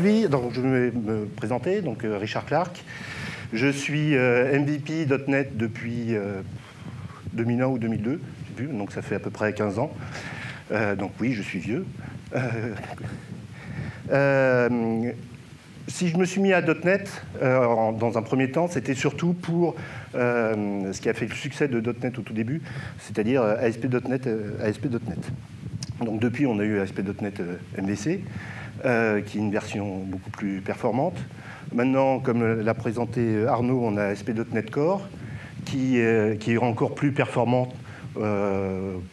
aujourd'hui, donc je vais me présenter, donc Richard Clark. Je suis MVP.NET depuis 2001 ou 2002, je sais plus, donc ça fait à peu près 15 ans. Donc oui, je suis vieux. Si je me suis mis à .NET, dans un premier temps, c'était surtout pour ce qui a fait le succès de .NET au tout début, c'est-à-dire ASP.NET. Donc depuis, on a eu ASP.NET MVC, qui est une version beaucoup plus performante. Maintenant, comme l'a présenté Arnaud, on a ASP.NET Core, qui est encore plus performante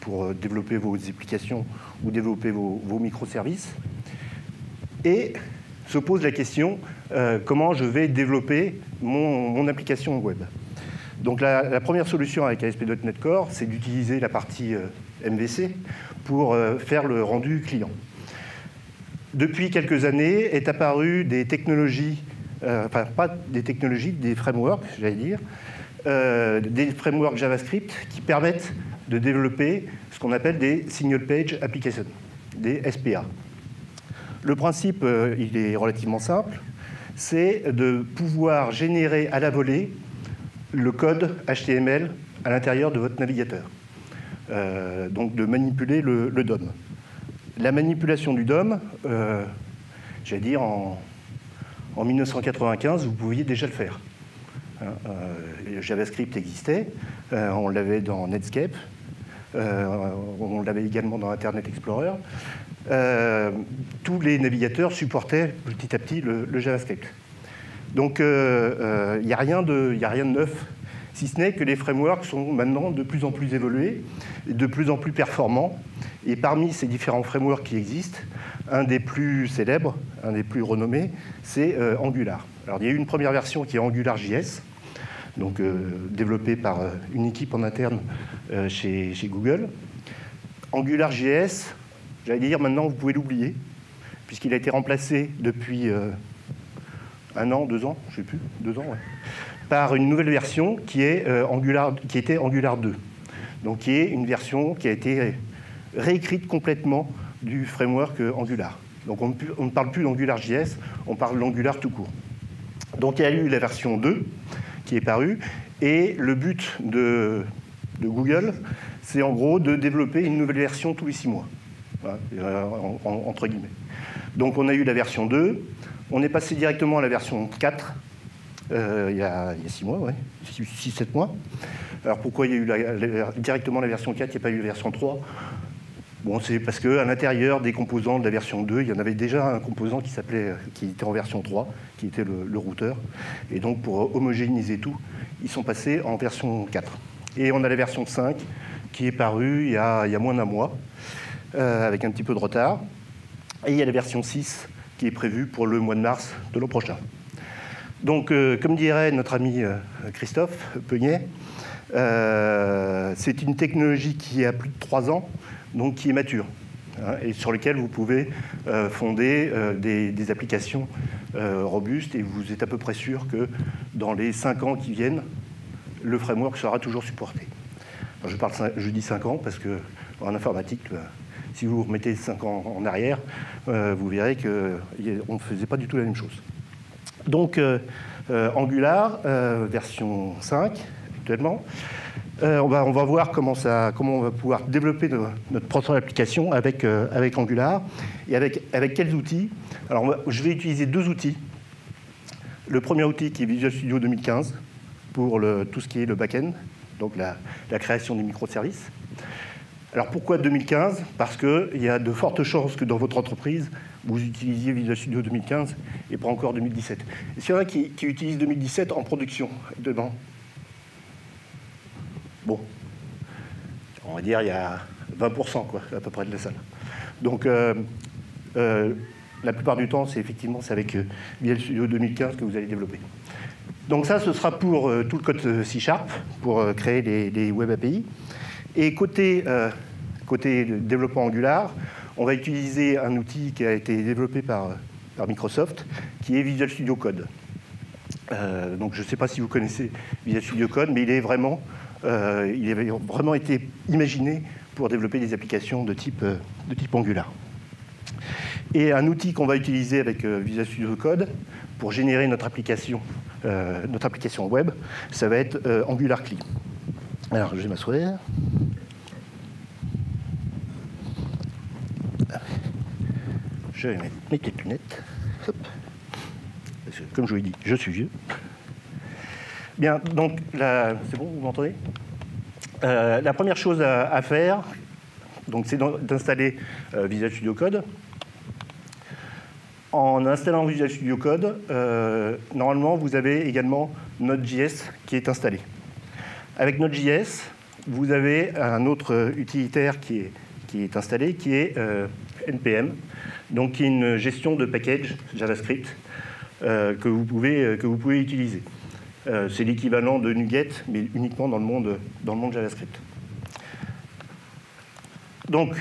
pour développer vos applications ou développer vos microservices. Et se pose la question, comment je vais développer mon application web. Donc la première solution avec ASP.NET Core, c'est d'utiliser la partie MVC pour faire le rendu client. Depuis quelques années, est apparu des technologies, enfin pas des technologies, des frameworks, j'allais dire, des frameworks JavaScript qui permettent de développer ce qu'on appelle des Single Page Applications, des SPA. Le principe, il est relativement simple, c'est de pouvoir générer à la volée le code HTML à l'intérieur de votre navigateur. Donc de manipuler le DOM. La manipulation du DOM, j'allais dire en 1995, vous pouviez déjà le faire. JavaScript existait, on l'avait dans Netscape, on l'avait également dans Internet Explorer. Tous les navigateurs supportaient petit à petit le JavaScript. Donc il n'y a rien de neuf, si ce n'est que les frameworks sont maintenant de plus en plus évolués, de plus en plus performants. Et parmi ces différents frameworks qui existent, un des plus célèbres, un des plus renommés, c'est Angular. Alors il y a eu une première version qui est AngularJS, donc développée par une équipe en interne chez Google. AngularJS, j'allais dire maintenant vous pouvez l'oublier, puisqu'il a été remplacé depuis 1 an, 2 ans, je ne sais plus, 2 ans, ouais, par une nouvelle version qui était Angular 2. Donc qui est une version qui a été réécrite complètement du framework Angular. Donc on ne parle plus d'AngularJS, on parle d'Angular tout court. Donc il y a eu la version 2 qui est parue, et le but de Google, c'est en gros de développer une nouvelle version tous les 6 mois, voilà, entre guillemets. Donc on a eu la version 2, on est passé directement à la version 4, il y a 6 mois, ouais, 6-7 mois. Alors pourquoi il y a eu directement la version 4, il n'y a pas eu la version 3 ? Bon, c'est parce qu'à l'intérieur des composants de la version 2, il y en avait déjà un composant qui était en version 3, qui était le routeur. Et donc, pour homogénéiser tout, ils sont passés en version 4. Et on a la version 5 qui est parue il y a moins d'1 mois, avec un petit peu de retard. Et il y a la version 6 qui est prévue pour le mois de mars de l'an prochain. Donc, comme dirait notre ami Christophe Peugnet, c'est une technologie qui a plus de 3 ans, donc qui est mature, hein, et sur lequel vous pouvez fonder des applications robustes, et vous êtes à peu près sûr que dans les 5 ans qui viennent, le framework sera toujours supporté. Alors je dis 5 ans parce qu'en informatique, si vous remettez 5 ans en arrière, vous verrez qu'on ne faisait pas du tout la même chose. Donc Angular, version 5 actuellement. On va voir comment on va pouvoir développer notre propre application avec Angular et avec quels outils. Alors, je vais utiliser 2 outils. Le premier outil qui est Visual Studio 2015 pour tout ce qui est le back-end, donc la création des microservices. Alors pourquoi 2015 ? Parce qu'il y a de fortes chances que dans votre entreprise, vous utilisiez Visual Studio 2015 et pas encore 2017. Et s'il y en a qui utilisent 2017 en production dedans, bon, on va dire il y a 20% quoi, à peu près de la salle. Donc la plupart du temps, c'est avec Visual Studio 2015 que vous allez développer. Donc ça, ce sera pour tout le code C# pour créer les Web API. Et côté développement Angular, on va utiliser un outil qui a été développé par Microsoft, qui est Visual Studio Code. Donc je ne sais pas si vous connaissez Visual Studio Code, mais il avait vraiment été imaginé pour développer des applications de type Angular. Et un outil qu'on va utiliser avec Visual Studio Code pour générer notre application web, ça va être AngularCli. Alors, je vais m'asseoir. Je vais mettre mes petites lunettes. Hop. Parce que, comme je vous l'ai dit, je suis vieux. Bien, donc, c'est bon, vous m'entendez? La première chose à faire, c'est d'installer Visual Studio Code. En installant Visual Studio Code, normalement, vous avez également Node.js qui est installé. Avec Node.js, vous avez un autre utilitaire qui est installé, qui est NPM, donc qui est une gestion de package JavaScript que vous pouvez utiliser. C'est l'équivalent de NuGet, mais uniquement dans le monde JavaScript. Donc,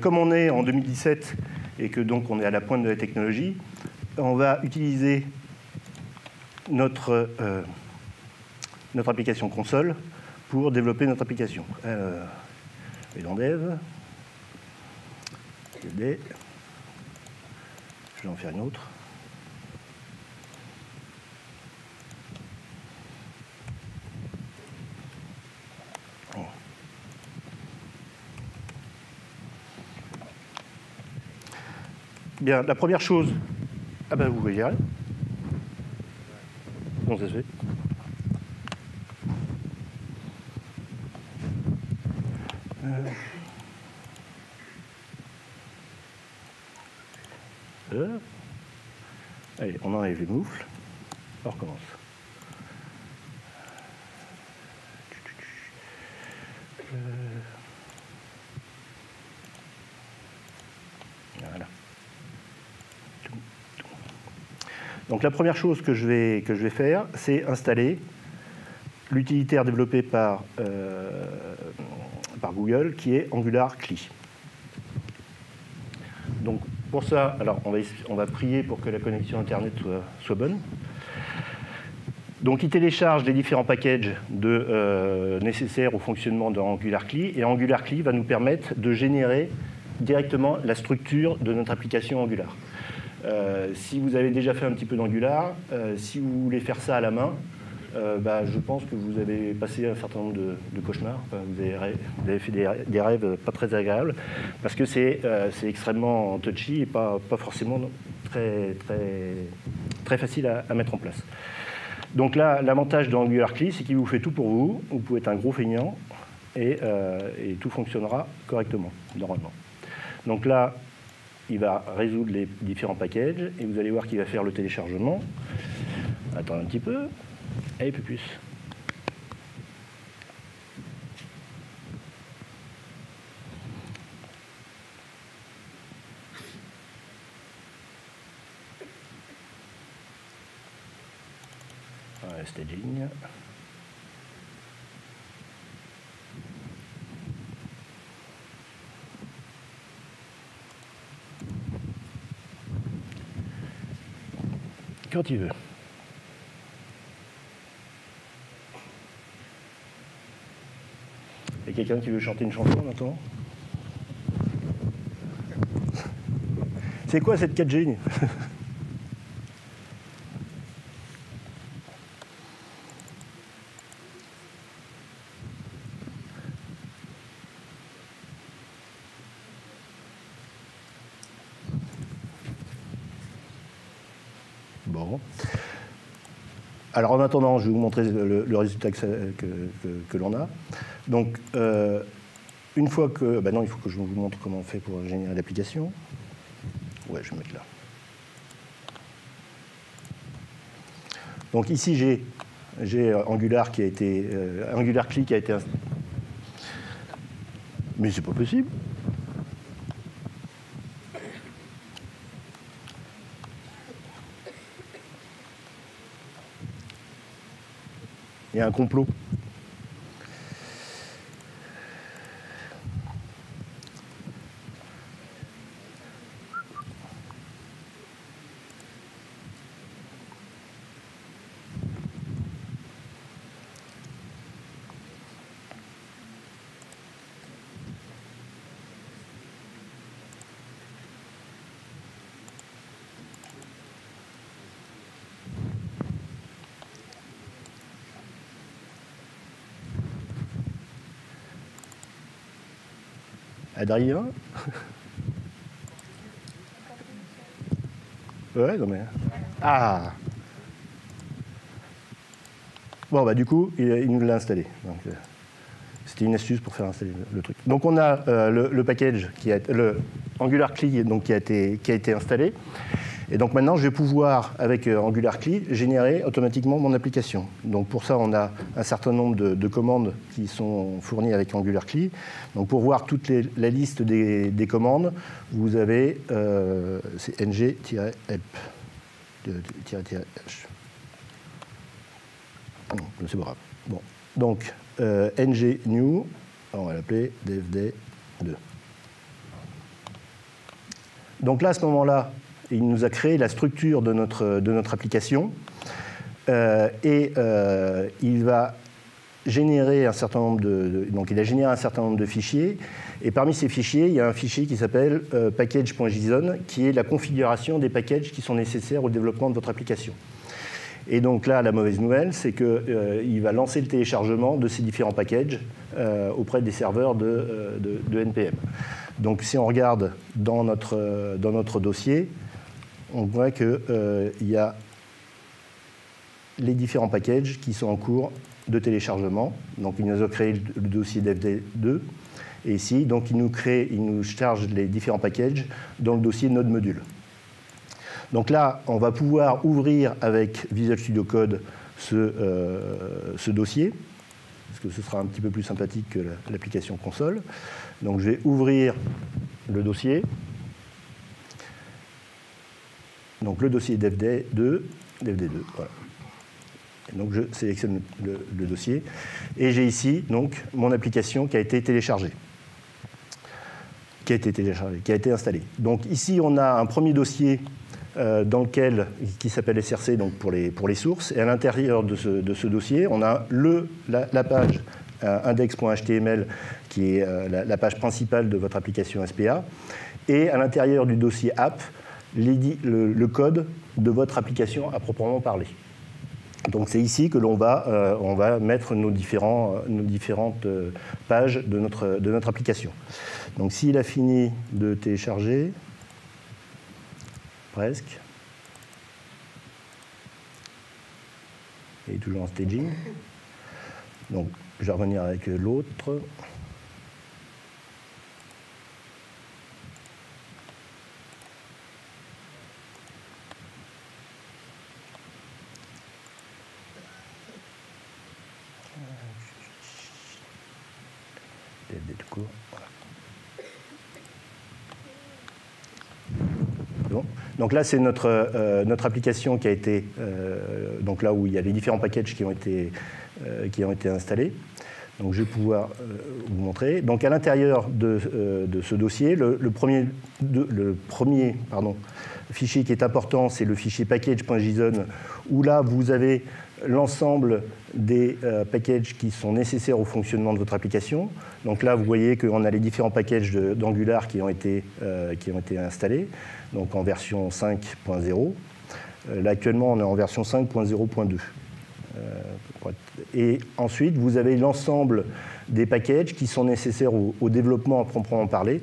comme on est en 2017 et que donc on est à la pointe de la technologie, on va utiliser notre application console pour développer notre application. Et dans Dev, je vais en faire une autre. Bien, la première chose... Ah ben, vous voyez rien. Comment ça se fait? Allez, on enlève les moufles. On recommence. Voilà. Donc la première chose que je vais faire, c'est installer l'utilitaire développé par Google, qui est AngularCli. Donc pour ça, alors on va prier pour que la connexion Internet soit bonne. Donc il télécharge les différents packages nécessaires au fonctionnement de AngularCli, et AngularCli va nous permettre de générer directement la structure de notre application Angular. Si vous avez déjà fait un petit peu d'Angular, si vous voulez faire ça à la main, je pense que vous avez passé un certain nombre de cauchemars. Vous avez fait des rêves pas très agréables, parce que c'est extrêmement touchy et pas forcément très facile à mettre en place. Donc là, l'avantage d'AngularCli, c'est qu'il vous fait tout pour vous. Vous pouvez être un gros feignant et tout fonctionnera correctement, normalement. Donc là, il va résoudre les différents packages et vous allez voir qu'il va faire le téléchargement. Attends un petit peu. Et puis plus. Staging. Quand il veut. Il y a quelqu'un qui veut chanter une chanson maintenant? C'est quoi cette 4G? Bon. Alors en attendant, je vais vous montrer le résultat que l'on a. Donc, une fois que... non, il faut que je vous montre comment on fait pour générer l'application. Ouais, je vais me mettre là. Donc ici, j'ai Angular qui a été... AngularCli qui a été... Mais c'est pas possible. Il y a un complot. Adrien? Ouais, non mais... Ah! Bon, bah du coup, il nous l'a installé. C'était une astuce pour faire installer le truc. Donc on a le package, le Angular CLI donc, qui a été installé. Et donc maintenant, je vais pouvoir, avec Angular CLI, générer automatiquement mon application. Donc pour ça, on a un certain nombre de commandes qui sont fournies avec Angular CLI. Donc pour voir toute la liste des commandes, vous avez c'est ng-help. -h. C'est pas grave. Bon. Donc ng new, on va l'appeler devd2. Donc là, à ce moment-là, il nous a créé la structure de notre application et il va générer un certain nombre donc il a généré un certain nombre de fichiers et parmi ces fichiers, il y a un fichier qui s'appelle package.json qui est la configuration des packages qui sont nécessaires au développement de votre application. Et donc là, la mauvaise nouvelle, c'est qu'il va lancer le téléchargement de ces différents packages auprès des serveurs de NPM. Donc si on regarde dans notre dossier, on voit qu'il y a les différents packages qui sont en cours de téléchargement. Donc il nous a créé le dossier devd2. Et ici, donc, il nous charge les différents packages dans le dossier Node Module. Donc là, on va pouvoir ouvrir avec Visual Studio Code ce dossier, parce que ce sera un petit peu plus sympathique que l'application console. Donc je vais ouvrir le dossier. Donc le dossier devd2, voilà. Et donc je sélectionne le dossier et j'ai ici donc mon application qui a été téléchargée. Qui a été installée. Donc ici on a un premier dossier qui s'appelle SRC donc pour les sources et à l'intérieur de ce dossier on a la page index.html qui est la page principale de votre application SPA et à l'intérieur du dossier app le code de votre application à proprement parler. Donc c'est ici que on va mettre nos différentes pages de notre application. Donc s'il a fini de télécharger, presque, il est toujours en staging. Donc je vais revenir avec l'autre. Bon. Donc là, c'est notre application qui a été, donc là où il y a les différents packages qui ont été installés. Donc je vais pouvoir vous montrer. Donc à l'intérieur de ce dossier, le premier fichier qui est important, c'est le fichier package.json, où là vous avez l'ensemble des packages qui sont nécessaires au fonctionnement de votre application. Donc là, vous voyez qu'on a les différents packages d'Angular qui ont été installés, donc en version 5.0. Là, actuellement, on est en version 5.0.2. Et ensuite, vous avez l'ensemble des packages qui sont nécessaires au développement à proprement parler.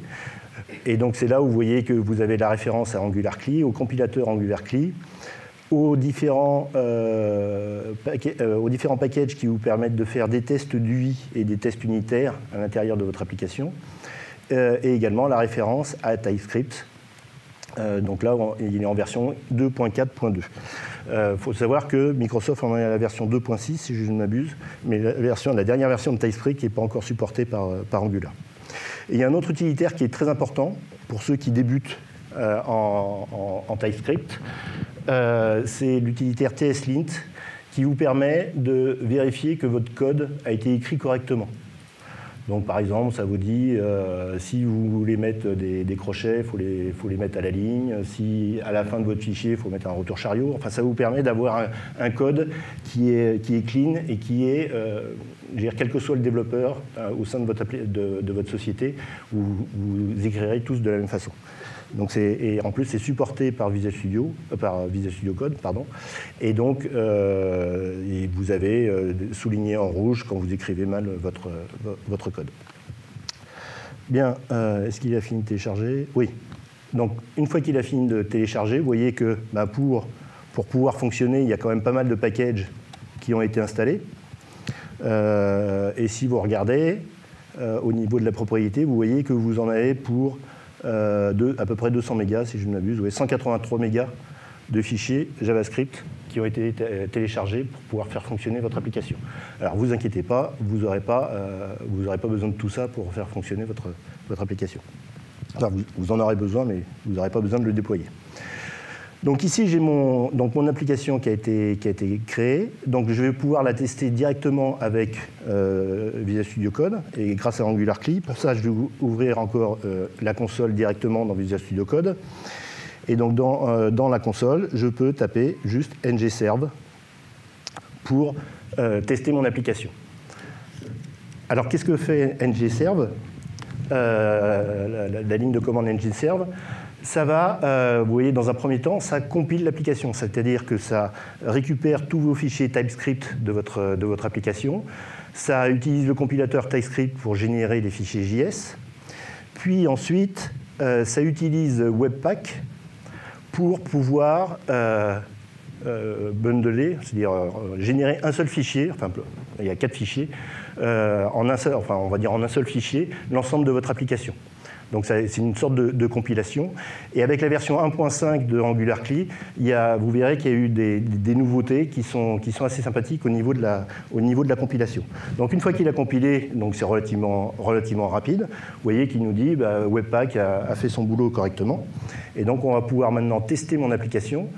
Et donc, c'est là où vous voyez que vous avez la référence à Angular CLI, au compilateur Angular CLI, aux différents packages qui vous permettent de faire des tests d'UI et des tests unitaires à l'intérieur de votre application, et également la référence à TypeScript. Donc là, il est en version 2.4.2. Il faut savoir que Microsoft en est à la version 2.6, si je ne m'abuse, mais la dernière version de TypeScript n'est pas encore supportée par Angular. Et il y a un autre utilitaire qui est très important pour ceux qui débutent en TypeScript. C'est l'utilitaire tslint qui vous permet de vérifier que votre code a été écrit correctement. Donc par exemple, ça vous dit si vous voulez mettre des crochets, il faut les mettre à la ligne. Si à la fin de votre fichier, il faut mettre un retour chariot. Enfin, ça vous permet d'avoir un code qui est clean et qui est, quel que soit le développeur au sein de votre société, vous écrirez tous de la même façon. Donc et en plus, c'est supporté par Visual Studio Code, pardon. Et donc, et vous avez souligné en rouge quand vous écrivez mal votre code. Bien, est-ce qu'il a fini de télécharger? Oui. Donc, une fois qu'il a fini de télécharger, vous voyez que pour pouvoir fonctionner, il y a quand même pas mal de packages qui ont été installés. Et si vous regardez, au niveau de la propriété, vous voyez que vous en avez pour à peu près 200 mégas, si je ne m'abuse. Vous avez 183 mégas de fichiers JavaScript qui ont été téléchargés pour pouvoir faire fonctionner votre application. Alors, vous inquiétez pas, vous n'aurez pas besoin de tout ça pour faire fonctionner votre application. Enfin, vous en aurez besoin, mais vous n'aurez pas besoin de le déployer. Donc ici, j'ai mon application qui a été créée. Donc je vais pouvoir la tester directement avec Visual Studio Code et grâce à AngularCli. Pour ça, je vais ouvrir encore la console directement dans Visual Studio Code. Et donc dans la console, je peux taper juste ngserve pour tester mon application. Alors qu'est-ce que fait ngserve, la ligne de commande ngserve? Ça va, vous voyez, dans un premier temps, ça compile l'application, c'est-à-dire que ça récupère tous vos fichiers TypeScript de votre application, ça utilise le compilateur TypeScript pour générer les fichiers JS, puis ensuite, ça utilise Webpack pour pouvoir bundler, c'est-à-dire générer un seul fichier, enfin, il y a 4 fichiers, en un seul fichier, l'ensemble de votre application. Donc c'est une sorte de compilation. Et avec la version 1.5 de AngularCli, vous verrez qu'il y a eu des nouveautés qui sont assez sympathiques au niveau de la compilation. Donc une fois qu'il a compilé, c'est relativement rapide, vous voyez qu'il nous dit Webpack a fait son boulot correctement. Et donc on va pouvoir maintenant tester mon application.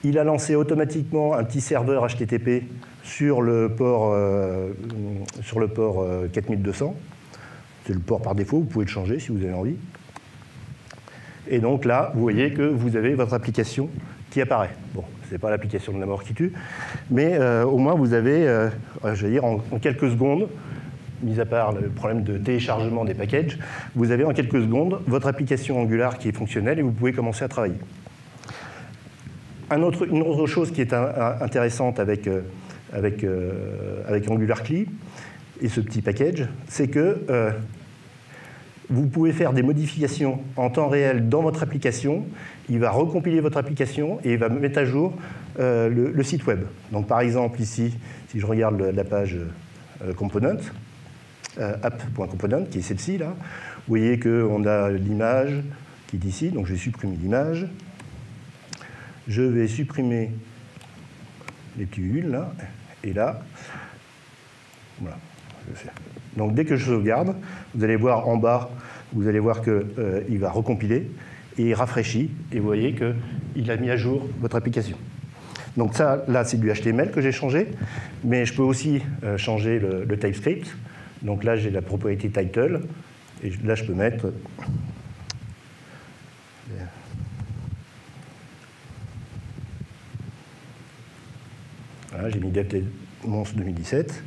Il a lancé automatiquement un petit serveur HTTP sur le port 4200. C'est le port par défaut, vous pouvez le changer si vous avez envie. Et donc là, vous voyez que vous avez votre application qui apparaît. Bon, ce n'est pas l'application de la mort qui tue, mais au moins vous avez, je vais dire, en quelques secondes, mis à part le problème de téléchargement des packages, vous avez en quelques secondes votre application Angular qui est fonctionnelle et vous pouvez commencer à travailler. Une autre chose qui est intéressante avec AngularCli, et ce petit package, c'est que vous pouvez faire des modifications en temps réel dans votre application. Il va recompiler votre application et il va mettre à jour le site web. Donc par exemple ici, si je regarde la page component, app.component, qui est celle-ci là, vous voyez qu'on a l'image qui est ici, donc je vais supprimer l'image. Je vais supprimer les petits bulles là, et là, voilà. Donc dès que je sauvegarde, vous allez voir en bas, vous allez voir qu'il va recompiler et il rafraîchit et vous voyez qu'il a mis à jour votre application. Donc ça, là, c'est du HTML que j'ai changé, mais je peux aussi changer le TypeScript. Donc là, j'ai la propriété title et là, je peux mettre voilà, j'ai mis DevMons 2017.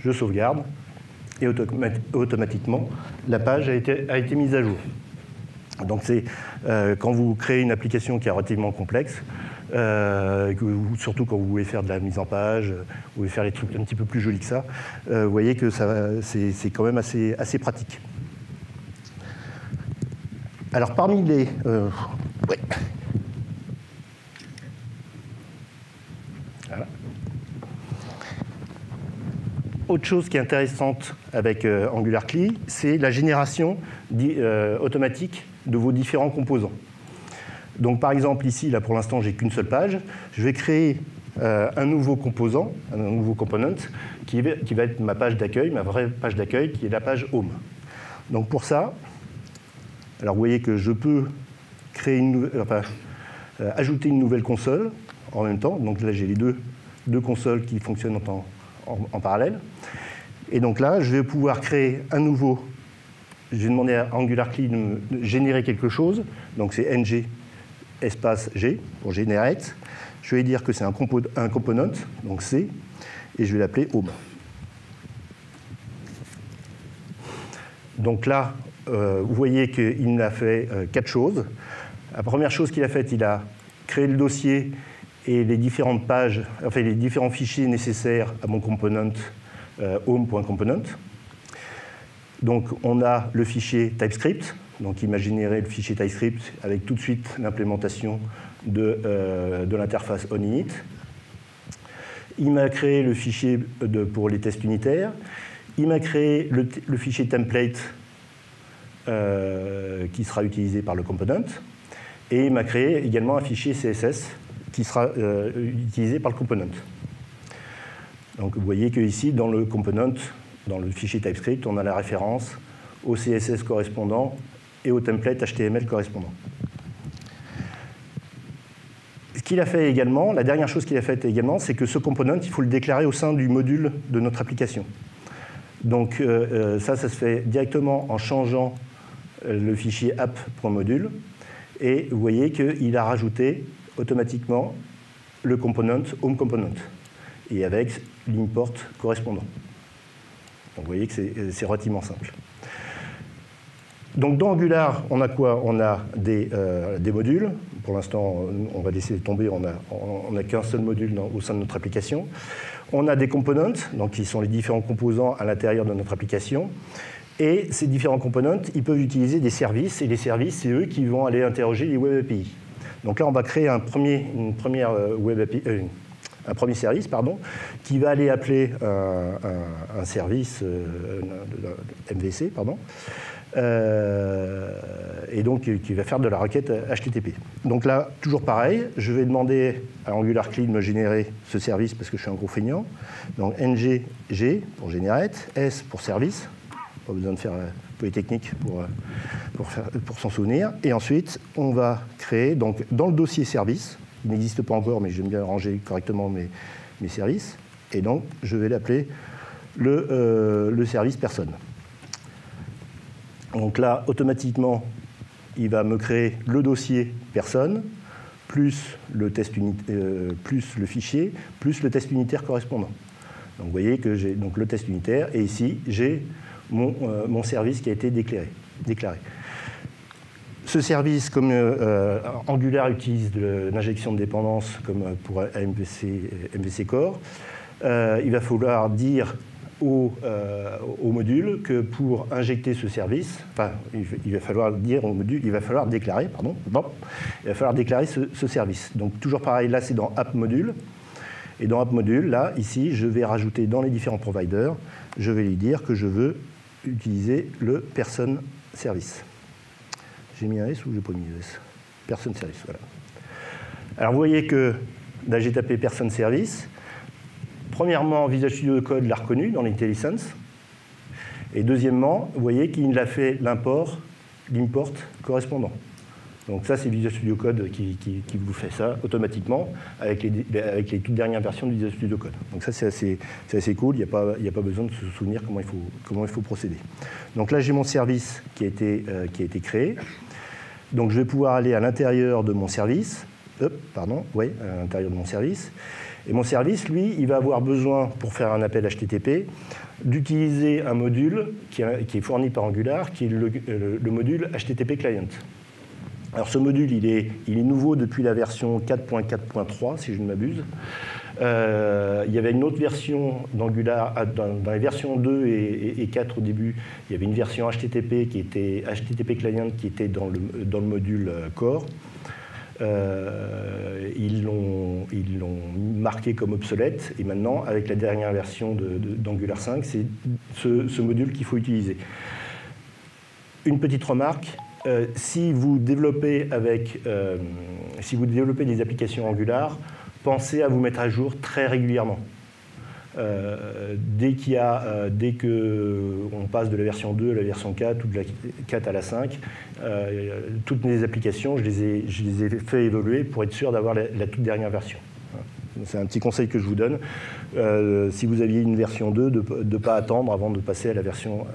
Je sauvegarde et automatiquement, la page a été mise à jour. Donc c'est quand vous créez une application qui est relativement complexe, surtout quand vous voulez faire de la mise en page, vous voulez faire les trucs un petit peu plus jolis que ça, vous voyez que c'est quand même assez pratique. Alors parmi les... ouais. Voilà. Autre chose qui est intéressante avec AngularCli, c'est la génération automatique de vos différents composants. Donc par exemple ici, là pour l'instant, j'ai qu'une seule page. Je vais créer un nouveau composant, un nouveau component, qui va être ma page d'accueil, ma vraie page d'accueil, qui est la page Home. Donc pour ça, alors vous voyez que je peux créer ajouter une nouvelle console en même temps. Donc là, j'ai les deux consoles qui fonctionnent en parallèle. Et donc là, je vais pouvoir créer un nouveau. Je vais demander à AngularCli de générer quelque chose. Donc c'est ng espace g pour generate. Je vais dire que c'est un component, donc C, et je vais l'appeler home. Donc là, vous voyez qu'il a fait 4 choses. La première chose qu'il a faite, il a créé le dossier et les différentes pages, enfin les différents fichiers nécessaires à mon component home.component. Donc on a le fichier TypeScript, donc imaginez le fichier TypeScript avec tout de suite l'implémentation de l'interface onInit. Il m'a créé le fichier pour les tests unitaires. Il m'a créé le fichier template qui sera utilisé par le component. Et il m'a créé également un fichier CSS qui sera utilisé par le component. Donc vous voyez qu'ici, dans le component, dans le fichier TypeScript, on a la référence au CSS correspondant et au template HTML correspondant. Ce qu'il a fait également, la dernière chose qu'il a faite également, c'est que ce component, il faut le déclarer au sein du module de notre application. Donc ça se fait directement en changeant le fichier app.module. Et vous voyez qu'il a rajouté automatiquement le component home component et avec l'import correspondant. Donc vous voyez que c'est relativement simple. Donc dans Angular, on a quoi? On a des modules. Pour l'instant, on va laisser tomber, on n'a qu'un seul module au sein de notre application. On a des components, donc qui sont les différents composants à l'intérieur de notre application. Et ces différents components, ils peuvent utiliser des services. Et les services, c'est eux qui vont aller interroger les Web API. Donc là, on va créer un premier service qui va aller appeler un service MVC, et donc qui va faire de la requête HTTP. Donc là, toujours pareil, je vais demander à AngularCli de me générer ce service parce que je suis un gros feignant. Donc ng pour generate, s pour service, pas besoin de faire Polytechnique pour s'en souvenir. Et ensuite, on va créer, donc dans le dossier service, il n'existe pas encore, mais j'aime bien ranger correctement mes services, et donc je vais l'appeler le service personne. Donc là, automatiquement, il va me créer le dossier personne, plus le fichier, plus le test unitaire correspondant. Donc vous voyez que j'ai donc le test unitaire, et ici, j'ai mon service qui a été déclaré. Ce service, comme Angular utilise l'injection de dépendance comme pour MVC Core, il va falloir dire au module que pour injecter ce service, enfin, il va falloir dire au module, il va falloir déclarer ce service. Donc toujours pareil, là c'est dans app module. Et dans app module, là, ici, je vais rajouter dans les différents providers, je vais lui dire que je veux utiliser le person service. J'ai mis un S ou j'ai pas mis un S? Person service, voilà. Alors vous voyez que là j'ai tapé person service. Premièrement, Visual Studio Code l'a reconnu dans l'IntelliSense. Et deuxièmement, vous voyez qu'il a fait l'import correspondant. Donc ça, c'est Visual Studio Code qui vous fait ça automatiquement avec les toutes dernières versions de Visual Studio Code. Donc ça, c'est assez cool. Il n'y a pas besoin de se souvenir comment il faut procéder. Donc là, j'ai mon service qui a été créé. Donc je vais pouvoir aller à l'intérieur de mon service. À l'intérieur de mon service. Et mon service, lui, il va avoir besoin, pour faire un appel HTTP, d'utiliser un module qui est fourni par Angular, qui est le module HTTP Client. Alors ce module, il est nouveau depuis la version 4.4.3, si je ne m'abuse. Il y avait une autre version d'Angular, dans les versions 2 et 4 au début, il y avait une version HTTP qui était HTTP Client qui était dans le module Core. Ils l'ont marqué comme obsolète, et maintenant, avec la dernière version d'Angular 5, c'est ce module qu'il faut utiliser. Une petite remarque. Si vous développez des applications Angular, pensez à vous mettre à jour très régulièrement. Dès qu'on passe de la version 2 à la version 4 ou de la 4 à la 5, toutes mes applications, je les ai fait évoluer pour être sûr d'avoir la toute dernière version. C'est un petit conseil que je vous donne. Si vous aviez une version 2, de ne pas attendre avant de passer à la version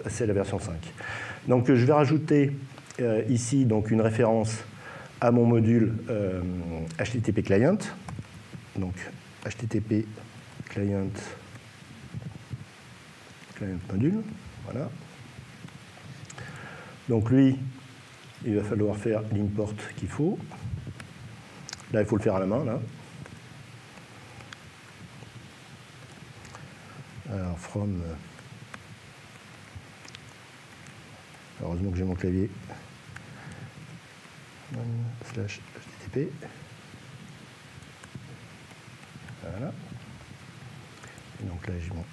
5. Donc je vais rajouter ici donc, une référence à mon module HTTP Client. Donc HTTP Client module. Voilà. Donc lui, il va falloir faire l'import qu'il faut. Là, il faut le faire à la main. Là. Alors, from Heureusement que j'ai mon clavier. /HTTP. Voilà. Et donc là, j'ai mon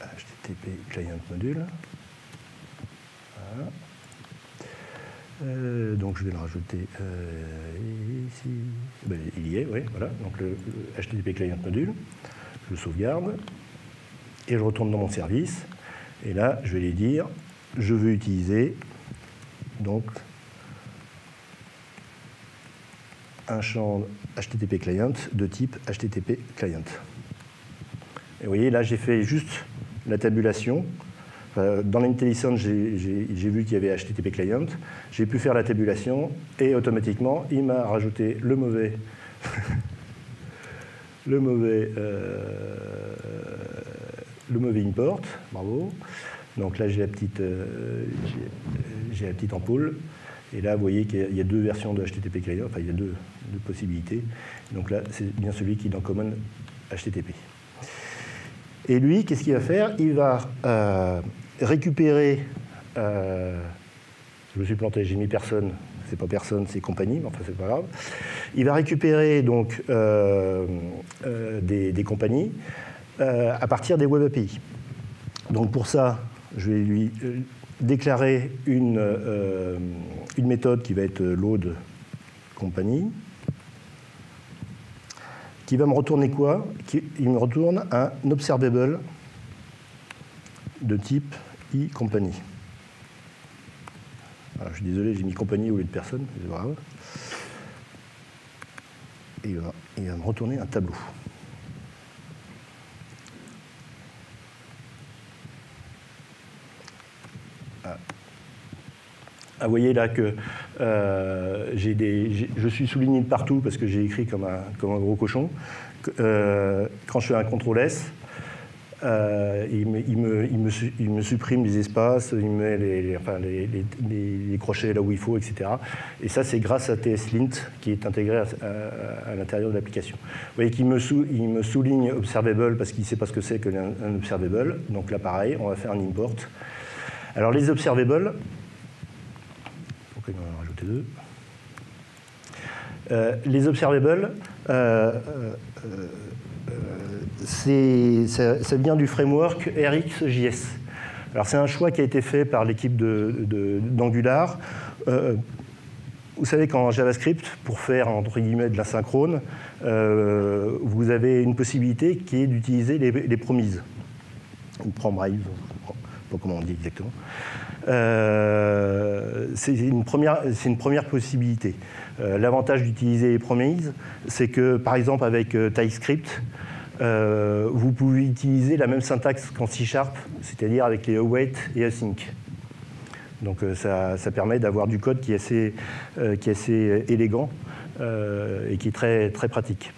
HTTP client module. Voilà. Donc je vais le rajouter ici. Ben, il y est, oui, voilà. Donc le HTTP client module. Je le sauvegarde. Et je retourne dans mon service. Et là, je vais lui dire, je veux utiliser donc un champ HTTP client de type HTTP client. Et vous voyez, là, j'ai fait juste la tabulation. Dans l'IntelliSense, j'ai vu qu'il y avait HTTP client. J'ai pu faire la tabulation et automatiquement, il m'a rajouté le mauvais, le mauvais import. Bravo. Donc là, j'ai la petite ampoule. Et là, vous voyez qu'il y a deux versions de HTTP client. Enfin, il y a deux possibilités. Donc là, c'est bien celui qui est dans Common HTTP. Et lui, qu'est-ce qu'il va faire? Il va récupérer... je me suis planté, j'ai mis personne. C'est pas personne, c'est compagnie, mais enfin, c'est pas grave. Il va récupérer donc des compagnies à partir des Web API. Donc pour ça, je vais lui déclarer une méthode qui va être load compagnie, qui va me retourner quoi? Il me retourne un observable de type iCompany. Alors, je suis désolé, j'ai mis compagnie au lieu de personne, c'est grave. Et il va me retourner un tableau. Vous voyez là que je suis souligné de partout parce que j'ai écrit comme un gros cochon. Quand je fais un CTRL-S, il me supprime les espaces, il me met les crochets là où il faut, etc. Et ça, c'est grâce à TSLint qui est intégré à l'intérieur de l'application. Vous voyez qu'il me souligne observable parce qu'il ne sait pas ce que c'est qu'un observable. Donc là, pareil, on va faire un import. Alors les observables, pourquoi il en a rajouté deux? Les observables, ça vient du framework RxJS. Alors c'est un choix qui a été fait par l'équipe d'Angular. Vous savez qu'en JavaScript, pour faire entre guillemets de l'asynchrone, vous avez une possibilité qui est d'utiliser les promises, ou promise, je ne sais pas comment on dit exactement. C'est une première possibilité. L'avantage d'utiliser les promises, c'est que par exemple avec TypeScript, vous pouvez utiliser la même syntaxe qu'en C#, c'est-à-dire avec les await et async. Donc ça permet d'avoir du code qui est assez élégant et qui est très, très pratique.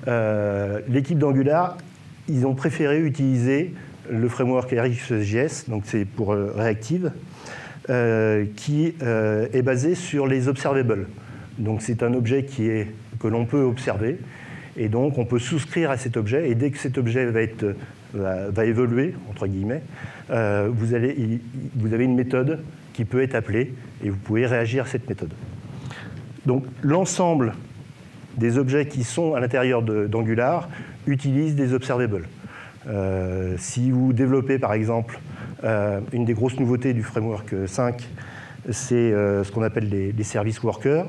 L'équipe d'Angular, ils ont préféré utiliser le framework RxJS, donc c'est pour Reactive, qui est basé sur les observables. Donc c'est un objet que l'on peut observer. Et donc, on peut souscrire à cet objet, et dès que cet objet va évoluer, entre guillemets, vous avez une méthode qui peut être appelée, et vous pouvez réagir à cette méthode. Donc, l'ensemble des objets qui sont à l'intérieur d'Angular utilisent des observables. Si vous développez, par exemple, une des grosses nouveautés du framework 5, c'est ce qu'on appelle les service workers.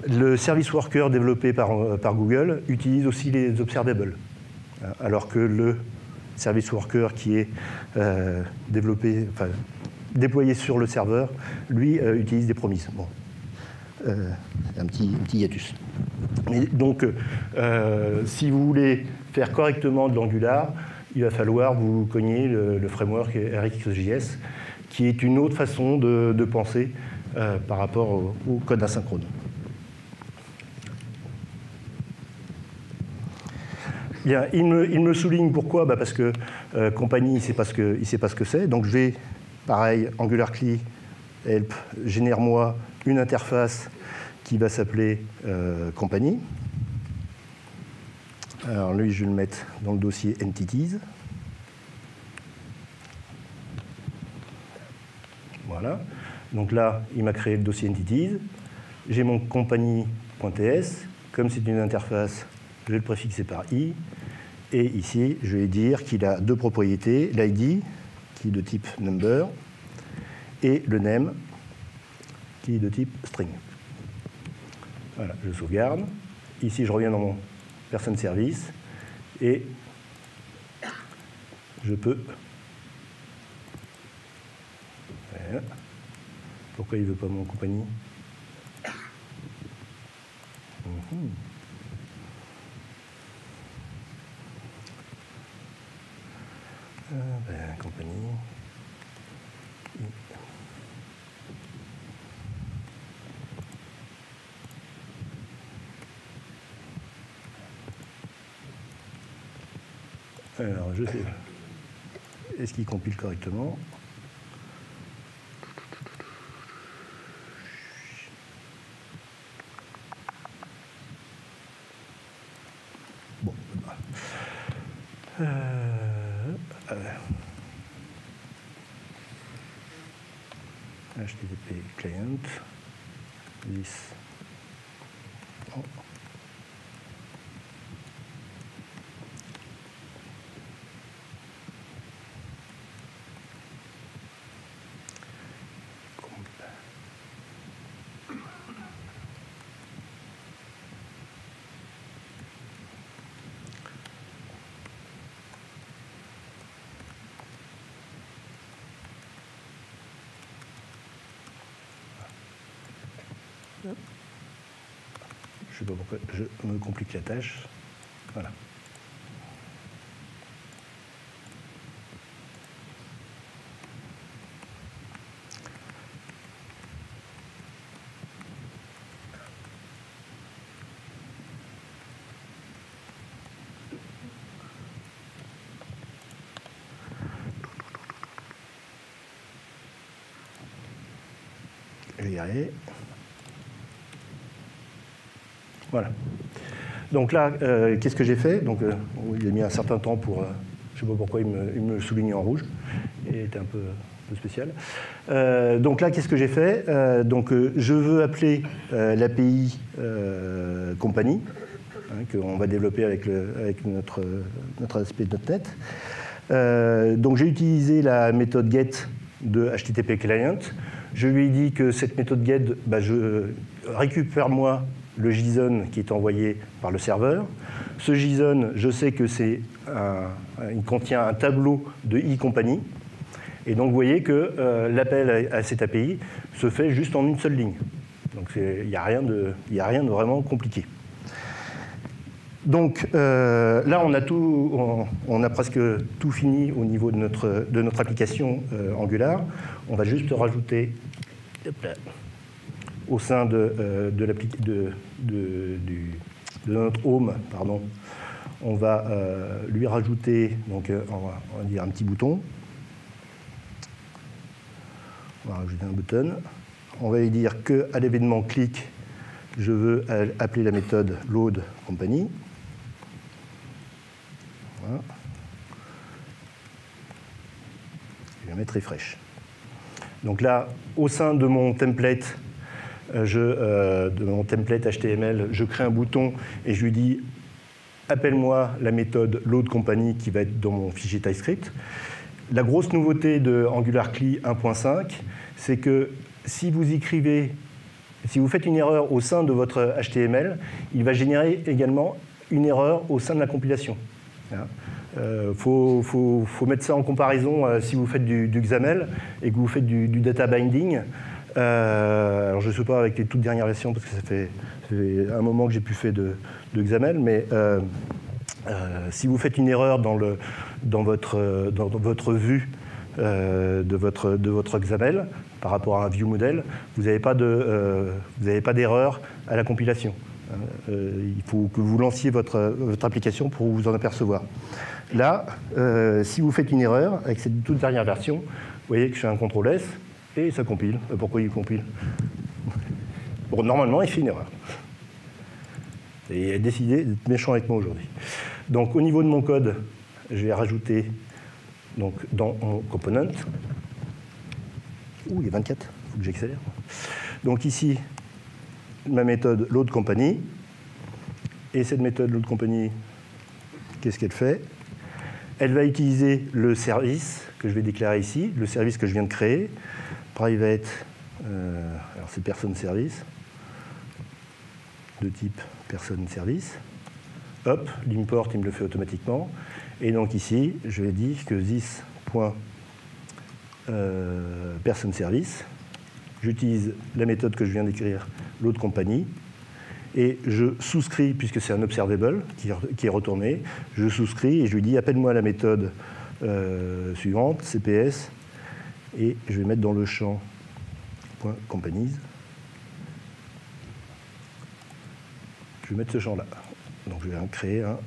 Le service worker développé par Google utilise aussi les observables, alors que le service worker qui est déployé sur le serveur, lui, utilise des promises. Bon. Un petit hiatus. Et donc, si vous voulez faire correctement de l'Angular, il va falloir vous cogner le framework RxJS, qui est une autre façon de penser par rapport au code asynchrone. Bien, il me souligne pourquoi, parce que compagnie, il ne sait pas ce que c'est. Donc je vais, pareil, Angular CLI, help, génère-moi une interface qui va s'appeler compagnie. Alors lui, je vais le mettre dans le dossier entities. Voilà. Donc là, il m'a créé le dossier entities. J'ai mon compagnie.ts. Comme c'est une interface, je vais le préfixer par i. Et ici, je vais dire qu'il a deux propriétés, l'id, qui est de type number, et le name, qui est de type string. Voilà, je sauvegarde. Ici, je reviens dans mon person service, et je peux... Voilà. Pourquoi il ne veut pas mon compagnie? Compagnie. Alors, je sais. Est-ce qu'il compile correctement? Bon. HTTP client, this. Oh. Je ne sais pas pourquoi je me complique la tâche. Voilà. Je vais y arriver. Voilà. Donc là, qu'est-ce que j'ai fait? Donc, il a mis un certain temps pour... je ne sais pas pourquoi il me soulignait en rouge. Il était un peu spécial. Donc là, qu'est-ce que j'ai fait? Donc, je veux appeler l'API compagnie, hein, qu'on va développer avec notre ASP.NET. Donc, j'ai utilisé la méthode get de HTTP client. Je lui ai dit que cette méthode get, je récupère moi le JSON qui est envoyé par le serveur. Ce JSON, je sais que il contient un tableau de e-compagnie. Et donc, vous voyez que l'appel à cette API se fait juste en une seule ligne. Donc, il n'y a rien de vraiment compliqué. Donc, là, on a presque tout fini au niveau de notre application Angular. On va juste rajouter... au sein de notre home, pardon, on va lui rajouter, donc on va dire un petit bouton. On va rajouter un button. On va lui dire qu'à l'événement click, je veux appeler la méthode load company. Voilà. Je vais mettre refresh. Donc là, au sein de mon template, HTML, je crée un bouton et je lui dis appelle-moi la méthode load company qui va être dans mon fichier TypeScript. La grosse nouveauté de Angular CLI 1.5, c'est que si vous faites une erreur au sein de votre HTML, il va générer également une erreur au sein de la compilation. Faut mettre ça en comparaison si vous faites du XAML et que vous faites du data binding. Alors je ne sais pas avec les toutes dernières versions parce que ça fait un moment que j'ai plus fait de XAML, mais si vous faites une erreur dans votre vue de votre XAML par rapport à un view model, vous n'avez pas d'erreur à la compilation. Il faut que vous lanciez votre application pour vous en apercevoir. Là, si vous faites une erreur avec cette toute dernière version, vous voyez que je fais un CTRL S et ça compile. Pourquoi il compile? Bon, normalement, il fait une erreur. Et il a décidé d'être méchant avec moi aujourd'hui. Donc, au niveau de mon code, je vais rajouter donc, dans mon component Ouh, il y a 24, il faut que j'accélère. Donc ici, ma méthode load company. Et cette méthode load company, qu'est-ce qu'elle fait? Elle va utiliser le service que je vais déclarer ici, le service que je viens de créer, private, alors c'est person service, de type person service. Hop, l'import, il me le fait automatiquement. Et donc ici, je vais dire que this.person service, j'utilise la méthode que je viens d'écrire, load company, et je souscris, puisque c'est un observable qui est retourné, je souscris et je lui dis appelle-moi la méthode suivante, CPS, et je vais mettre dans le champ .companies. Je vais mettre ce champ-là. Donc je vais créer un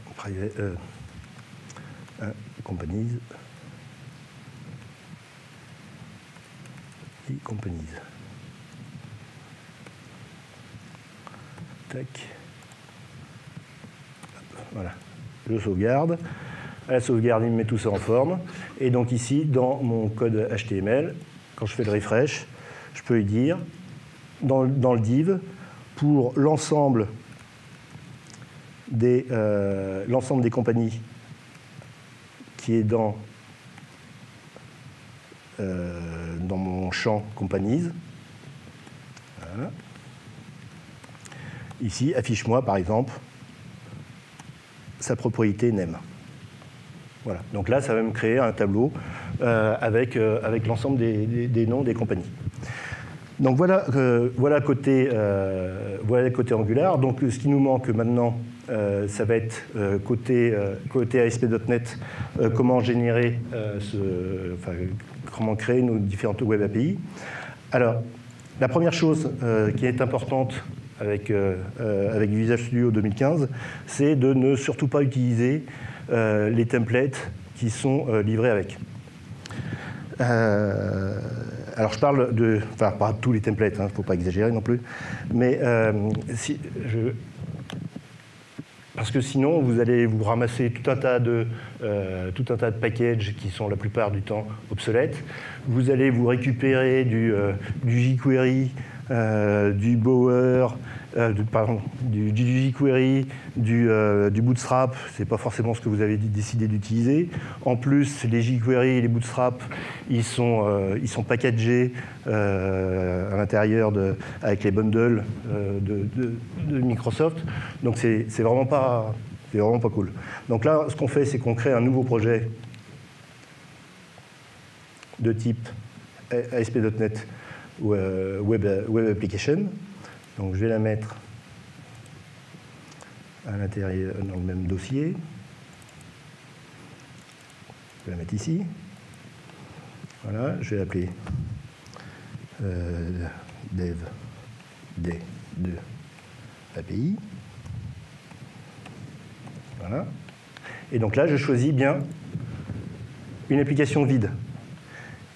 companies et companies. Tac. Voilà. Je sauvegarde. À la sauvegarde, il me met tout ça en forme. Et donc ici, dans mon code HTML, quand je fais le refresh, je peux lui dire, dans le div, pour l'ensemble des compagnies qui est dans mon champ companies. Voilà. Ici, affiche-moi, par exemple, sa propriété name. Voilà. Donc là, ça va me créer un tableau avec l'ensemble des noms des compagnies. Donc voilà côté Angular. Donc ce qui nous manque maintenant, ça va être côté ASP.NET, comment générer comment créer nos différentes web API. Alors, la première chose qui est importante avec Visual Studio 2015, c'est de ne surtout pas utiliser les templates qui sont livrés avec. Alors je parle pas de tous les templates, il ne faut pas exagérer non plus, mais parce que sinon vous allez vous ramasser tout un tas de packages qui sont la plupart du temps obsolètes. Vous allez vous récupérer du jQuery, du Bower, du jQuery, du Bootstrap, c'est pas forcément ce que vous avez décidé d'utiliser. En plus, les jQuery et les Bootstrap, ils sont packagés à l'intérieur avec les bundles de Microsoft. Donc c'est vraiment pas cool. Donc là, ce qu'on fait, c'est qu'on crée un nouveau projet de type ASP.NET Web Application. Donc je vais la mettre à l'intérieur, dans le même dossier. Je vais la mettre ici. Voilà, je vais l'appeler dev d2 API. Voilà. Et donc là, je choisis bien une application vide.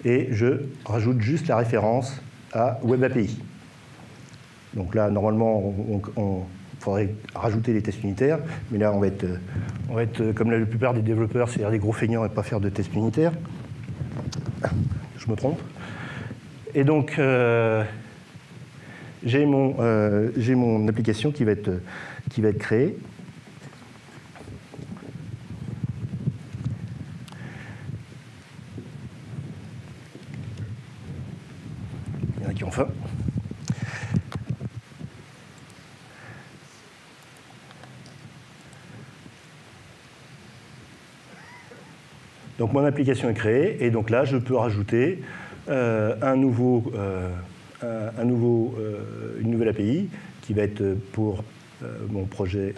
Et je rajoute juste la référence à Web API. Donc là, normalement, on faudrait rajouter les tests unitaires, mais là, on va être comme la plupart des développeurs, c'est-à-dire des gros feignants et pas faire de tests unitaires. Je me trompe. Et donc, j'ai mon application qui va être créée. Il y en a qui ont faim. Donc mon application est créée, et donc là, je peux rajouter une nouvelle API qui va être pour mon projet,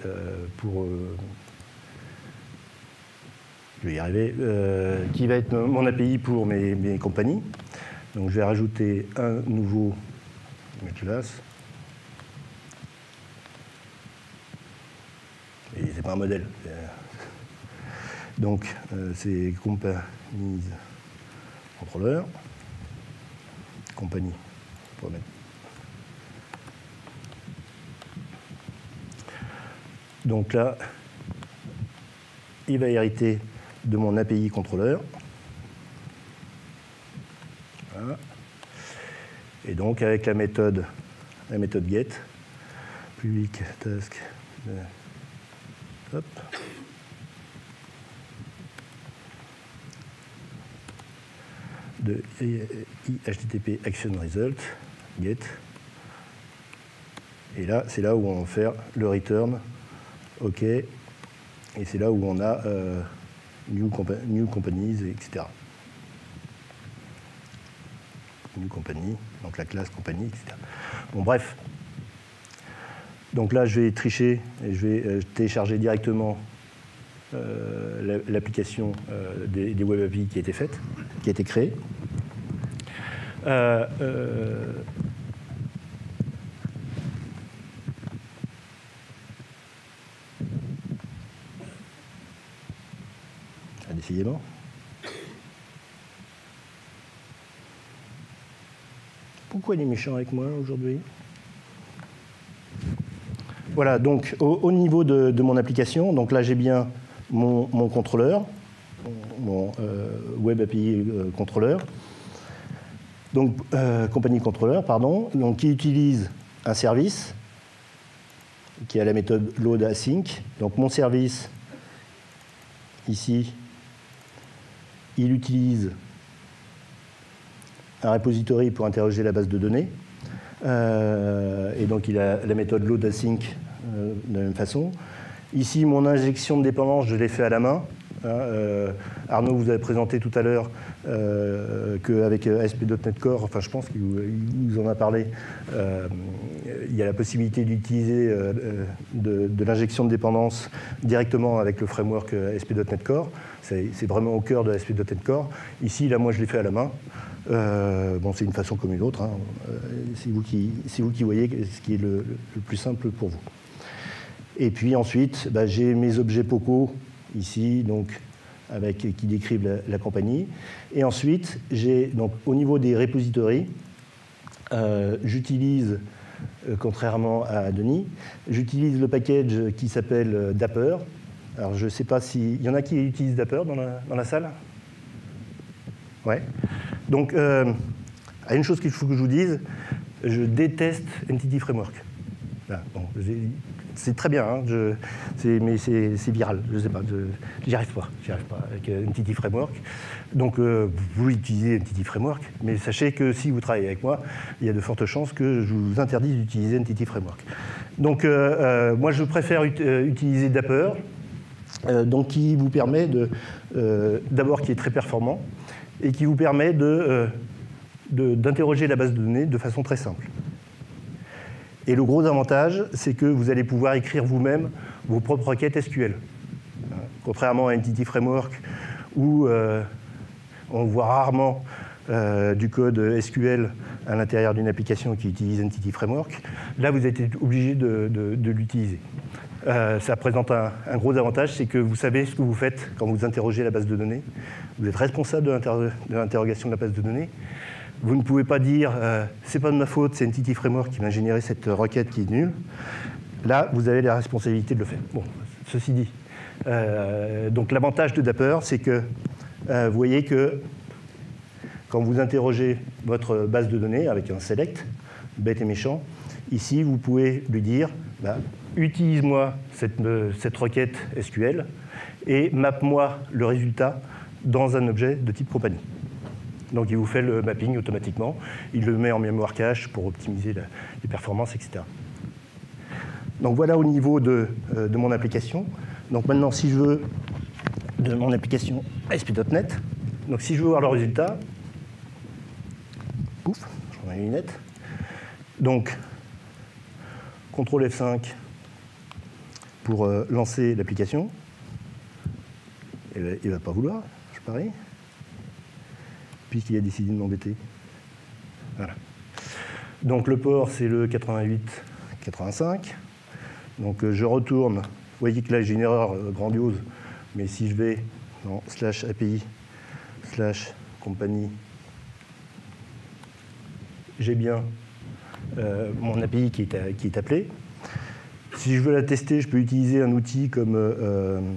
je vais y arriver, qui va être mon API pour mes compagnies. Donc je vais rajouter un nouveau classe. Et c'est pas un modèle. Donc, c'est companies controller. Compagnie. On va mettre. Donc là, il va hériter de mon API controller. Voilà. Et donc avec la méthode get, public task, hop, de HTTP action result, get. Et là, c'est là où on va faire le return, OK, et c'est là où on a new companies, etc. New company, donc la classe compagnie, etc. Bon, bref. Donc là, je vais tricher et je vais télécharger directement l'application des Web API qui a été faite, qui a été créée. Décidément. Pourquoi il est méchant avec moi aujourd'hui? Voilà, donc au niveau de mon application, donc là j'ai bien mon contrôleur, mon Web API contrôleur, donc compagnie contrôleur, pardon, donc qui utilise un service qui a la méthode load async. Donc mon service ici, il utilise un repository pour interroger la base de données. Et donc, il a la méthode load async de la même façon. Ici, mon injection de dépendance, je l'ai fait à la main. Arnaud vous avait présenté tout à l'heure qu'avec ASP.NET Core, enfin je pense qu'il vous en a parlé, il y a la possibilité d'utiliser de l'injection de dépendance directement avec le framework ASP.NET Core. C'est vraiment au cœur de ASP.NET Core. Ici, là, moi, je l'ai fait à la main. Bon, c'est une façon comme une autre. Hein. C'est vous qui voyez ce qui est le plus simple pour vous. Et puis ensuite, bah, j'ai mes objets POCO ici, donc, qui décrivent la compagnie. Et ensuite, j'ai donc au niveau des repositories, j'utilise, contrairement à Denis, j'utilise le package qui s'appelle Dapper. Alors, je ne sais pas s'il y en a qui utilisent Dapper dans la salle. Ouais. Donc, une chose qu'il faut que je vous dise, je déteste Entity Framework. Voilà, bon, c'est très bien, hein, mais c'est viral, je ne sais pas, j'y arrive pas avec Entity Framework. Donc, vous pouvez utiliser Entity Framework, mais sachez que si vous travaillez avec moi, il y a de fortes chances que je vous interdise d'utiliser Entity Framework. Donc, moi, je préfère utiliser Dapper, donc qui vous permet d'abord qui est très performant, et qui vous permet d'interroger la base de données de façon très simple. Et le gros avantage, c'est que vous allez pouvoir écrire vous-même vos propres requêtes SQL. Contrairement à Entity Framework, où on voit rarement du code SQL à l'intérieur d'une application qui utilise Entity Framework, là, vous êtes obligé de l'utiliser. Ça présente un gros avantage, c'est que vous savez ce que vous faites quand vous interrogez la base de données. Vous êtes responsable de l'interrogation de la base de données. Vous ne pouvez pas dire c'est pas de ma faute, c'est Entity Framework qui m'a généré cette requête qui est nulle. Là, vous avez la responsabilité de le faire. Bon, ceci dit, donc l'avantage de Dapper, c'est que vous voyez que quand vous interrogez votre base de données avec un select, bête et méchant, ici, vous pouvez lui dire utilise-moi cette requête SQL et mappe-moi le résultat dans un objet de type compagnie. Donc il vous fait le mapping automatiquement, il le met en mémoire cache pour optimiser les performances, etc. Donc voilà au niveau de mon application. Donc maintenant, si je veux de mon application ASP.NET, donc si je veux voir le résultat, pouf, je prends mes lunettes. Donc, CTRL F5 pour lancer l'application. Il ne va pas vouloir, je parie, puisqu'il a décidé de m'embêter. Voilà. Donc le port, c'est le 88-85. Donc je retourne. Vous voyez que là, j'ai une erreur grandiose. Mais si je vais dans /API /compagnie, j'ai bien mon API qui est appelé. Si je veux la tester, je peux utiliser un outil comme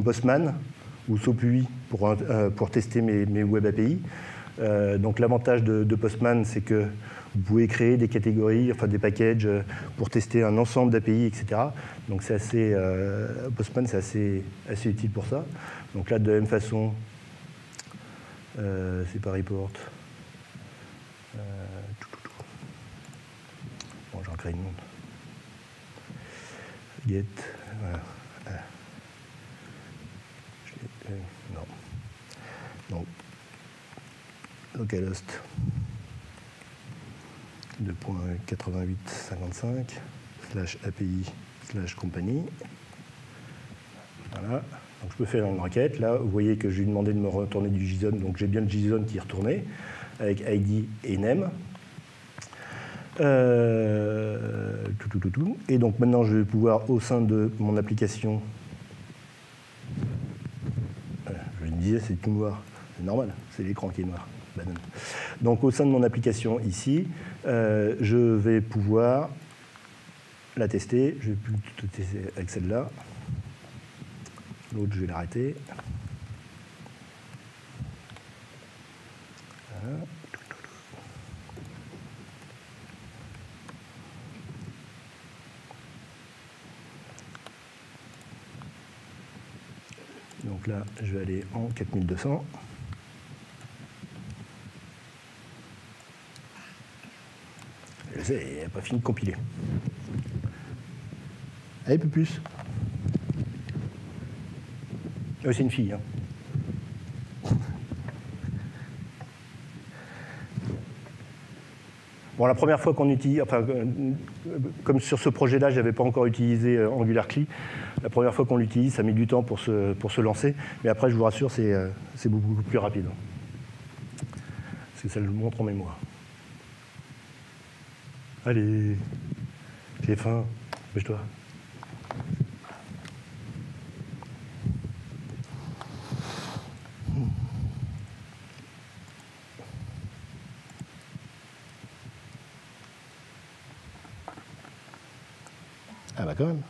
Postman ou SOAP UI pour tester mes Web API. Donc l'avantage de Postman, c'est que vous pouvez créer des catégories, enfin des packages pour tester un ensemble d'API, etc. Donc c'est assez, Postman, c'est assez utile pour ça. Donc là, de la même façon, c'est pas report. Bon, j'en crée une autre. Get, voilà. Non. Donc, localhost 2.8855/API/compagnie. Voilà. Donc je peux faire une requête. Là, vous voyez que je lui ai demandé de me retourner du JSON. Donc j'ai bien le JSON qui est retourné avec ID et name. Et donc maintenant, je vais pouvoir, au sein de mon application, je me disais, c'est tout noir. C'est normal, c'est l'écran qui est noir. Banane. Donc au sein de mon application ici, je vais pouvoir la tester. Je vais plutôt tester avec celle-là. L'autre, je vais l'arrêter. Voilà. Donc là, je vais aller en 4200. Je sais, il n'a pas fini de compiler. Allez, peu plus. C'est une fille. Hein. Bon, la première fois qu'on utilise, enfin, comme sur ce projet-là, je n'avais pas encore utilisé AngularCli, la première fois qu'on l'utilise, ça met du temps pour se lancer. Mais après, je vous rassure, c'est beaucoup plus rapide. Parce que ça le montre en mémoire. Allez, j'ai faim, dépêche-toi. Ah bah quand même.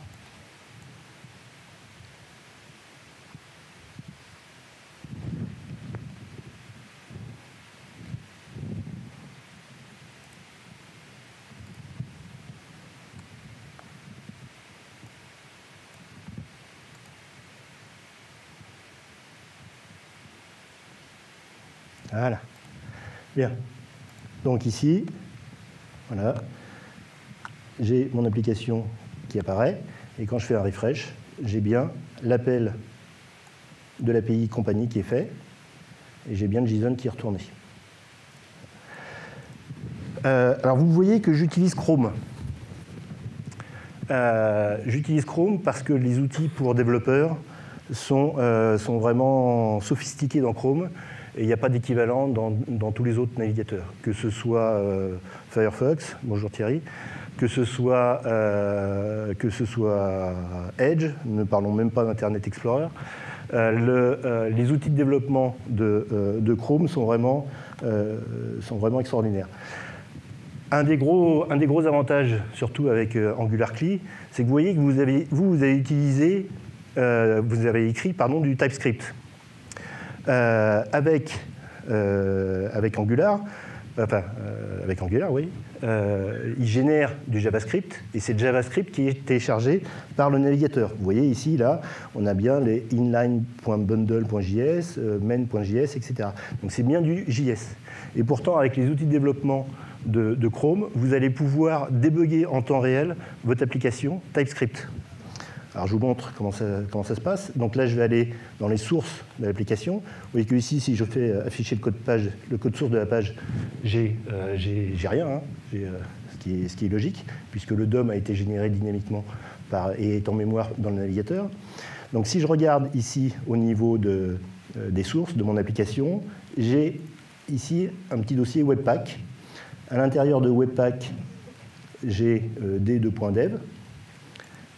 Voilà. Bien. Donc ici, voilà, j'ai mon application qui apparaît, et quand je fais un refresh, j'ai bien l'appel de l'API compagnie qui est fait, et j'ai bien le JSON qui est retourné. Alors vous voyez que j'utilise Chrome. J'utilise Chrome parce que les outils pour développeurs sont vraiment sophistiqués dans Chrome, et il n'y a pas d'équivalent dans tous les autres navigateurs, que ce soit Firefox, bonjour Thierry, que ce soit Edge, ne parlons même pas d'Internet Explorer. Les outils de développement de Chrome sont vraiment extraordinaires. Un des gros avantages, surtout avec AngularCli, c'est que vous voyez que vous avez écrit du TypeScript. Avec Angular, oui, il génère du JavaScript, et c'est le JavaScript qui est téléchargé par le navigateur. Vous voyez ici, là, on a bien les inline.bundle.js, main.js, etc. Donc c'est bien du JS. Et pourtant, avec les outils de développement de Chrome, vous allez pouvoir débugger en temps réel votre application TypeScript. Alors je vous montre comment ça se passe. Donc là, je vais aller dans les sources de l'application. Vous voyez que ici, si je fais afficher le code source de la page, j'ai rien, hein. Ce qui est logique, puisque le DOM a été généré dynamiquement et est en mémoire dans le navigateur. Donc si je regarde ici au niveau des sources de mon application, j'ai ici un petit dossier Webpack. À l'intérieur de Webpack, j'ai d2.dev.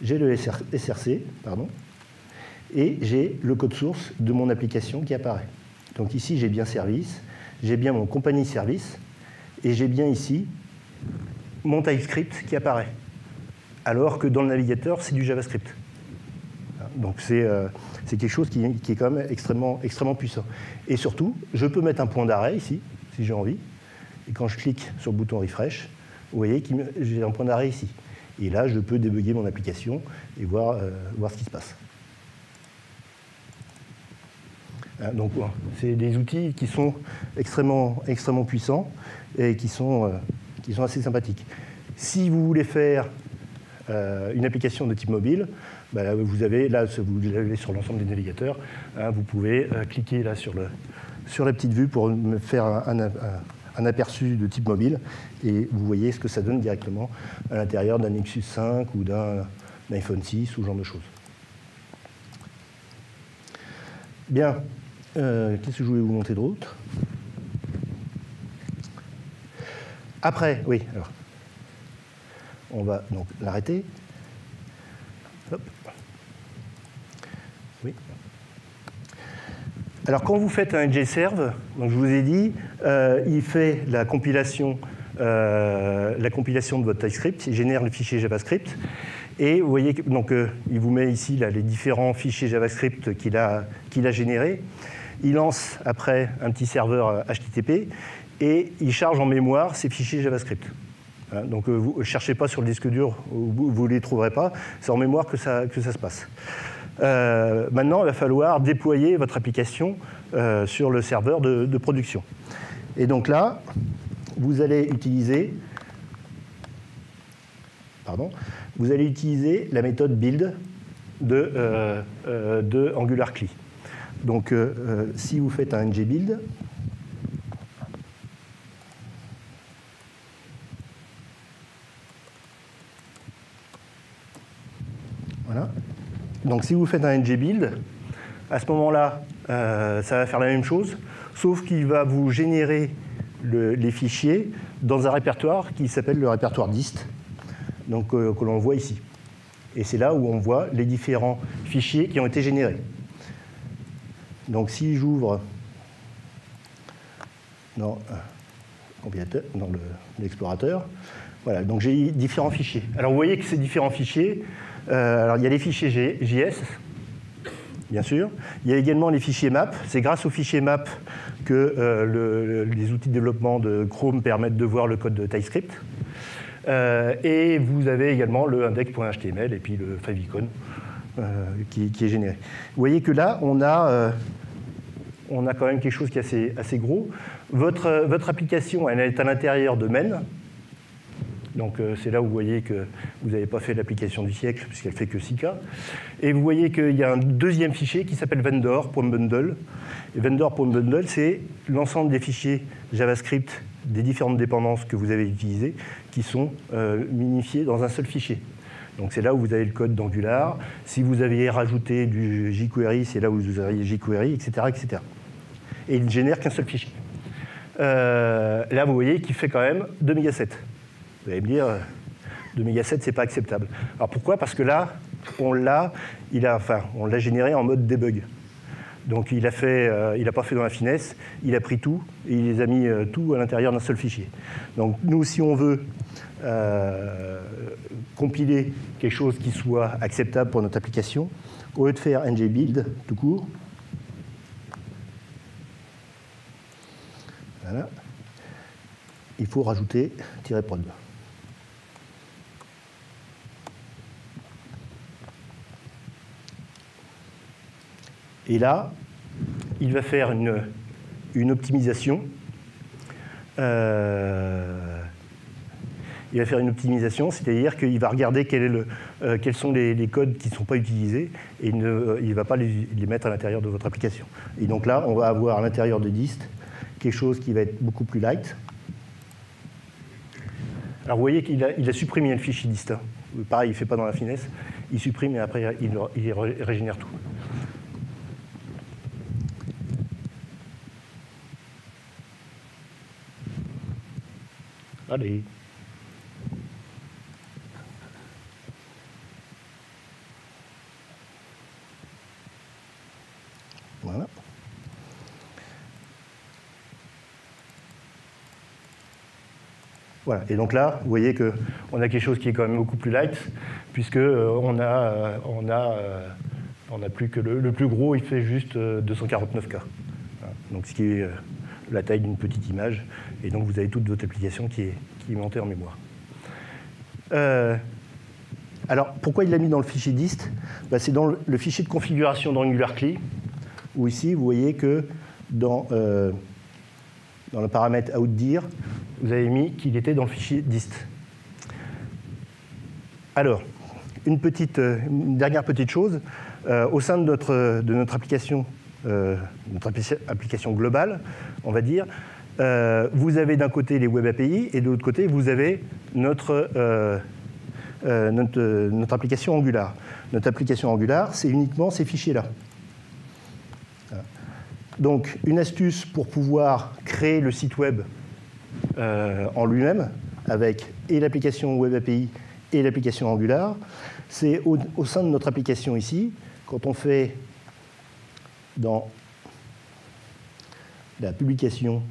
J'ai le SRC, et j'ai le code source de mon application qui apparaît. Donc ici, j'ai bien service, j'ai bien mon compagnie service, et j'ai bien ici mon TypeScript qui apparaît. Alors que dans le navigateur, c'est du JavaScript. Donc c'est quelque chose qui est quand même extrêmement puissant. Et surtout, je peux mettre un point d'arrêt ici, si j'ai envie. Et quand je clique sur le bouton refresh, vous voyez que j'ai un point d'arrêt ici. Et là, je peux débugger mon application et voir ce qui se passe. Donc, c'est des outils qui sont extrêmement puissants et qui sont assez sympathiques. Si vous voulez faire une application de type mobile, bah, vous avez sur l'ensemble des navigateurs, vous pouvez cliquer là sur la petite vue pour me faire un aperçu de type mobile et vous voyez ce que ça donne directement à l'intérieur d'un Nexus 5 ou d'un iPhone 6 ou ce genre de choses. Bien. Qu'est-ce que je voulais vous montrer d'autre? Après, oui, alors, on va donc l'arrêter. Hop. Oui. Alors, quand vous faites un NGServe, donc je vous ai dit, il fait la compilation de votre TypeScript, il génère le fichier JavaScript, et vous voyez, donc, il vous met ici là, les différents fichiers JavaScript qu'il a générés. Il lance après un petit serveur HTTP et il charge en mémoire ces fichiers JavaScript. Donc vous ne cherchez pas sur le disque dur, vous ne les trouverez pas, c'est en mémoire que ça se passe. Maintenant, il va falloir déployer votre application sur le serveur de production. Et donc là, vous allez utiliser la méthode build de AngularCli. Donc, si vous faites un ngbuild, voilà. Donc, si vous faites un ngbuild, à ce moment-là, ça va faire la même chose, sauf qu'il va vous générer les fichiers dans un répertoire qui s'appelle le répertoire dist, donc que l'on voit ici. Et c'est là où on voit les différents fichiers qui ont été générés. Donc si j'ouvre dans l'explorateur, voilà, donc j'ai différents fichiers. Alors vous voyez que ces différents fichiers, alors il y a les fichiers JS, bien sûr. Il y a également les fichiers map. C'est grâce aux fichiers map que les outils de développement de Chrome permettent de voir le code de TypeScript. Et vous avez également le index.html et puis le favicon qui est généré. Vous voyez que là, on a quand même quelque chose qui est assez gros. Votre application, elle est à l'intérieur de main. Donc c'est là où vous voyez que vous n'avez pas fait l'application du siècle, puisqu'elle fait que 6K. Et vous voyez qu'il y a un deuxième fichier qui s'appelle vendor.bundle. Et vendor.bundle, c'est l'ensemble des fichiers JavaScript des différentes dépendances que vous avez utilisées qui sont minifiés dans un seul fichier. Donc c'est là où vous avez le code d'Angular. Si vous aviez rajouté du jQuery, c'est là où vous auriez jQuery, etc., etc. Et il ne génère qu'un seul fichier. Là, vous voyez qu'il fait quand même 2 mégasets. Vous allez me dire, 2 mégasets, c'est pas acceptable. Alors pourquoi? Parce que là, on l'a généré en mode debug. Donc il n'a pas fait dans la finesse, il a pris tout et il les a mis tout à l'intérieur d'un seul fichier. Donc nous, si on veut compiler quelque chose qui soit acceptable pour notre application, au lieu de faire ngbuild tout court, voilà, il faut rajouter -prod. Et là, il va faire une optimisation. Il va faire une optimisation, c'est-à-dire qu'il va regarder quels sont les codes qui ne sont pas utilisés et il ne va pas les mettre à l'intérieur de votre application. Et donc là, on va avoir à l'intérieur de dist quelque chose qui va être beaucoup plus light. Alors vous voyez qu'il a supprimé le fichier dist. Hein. Pareil, il ne fait pas dans la finesse. Il supprime et après il régénère tout. Allez. Voilà. Voilà. Et donc là, vous voyez qu'on a quelque chose qui est quand même beaucoup plus light, puisque on a plus que le plus gros, il fait juste 249K. Voilà. Donc ce qui est la taille d'une petite image, et donc vous avez toute votre application qui est montée en mémoire. Alors, pourquoi il l'a mis dans le fichier dist? C'est dans le fichier de configuration d'AngularCli, où ici, vous voyez que dans le paramètre outDir, vous avez mis qu'il était dans le fichier dist. Alors, une dernière petite chose, au sein de notre application globale, on va dire, vous avez d'un côté les Web API et de l'autre côté, vous avez notre application Angular. Notre application Angular, c'est uniquement ces fichiers-là. Donc, une astuce pour pouvoir créer le site web en lui-même, avec et l'application Web API et l'application Angular, c'est au sein de notre application ici, quand on fait dans la publication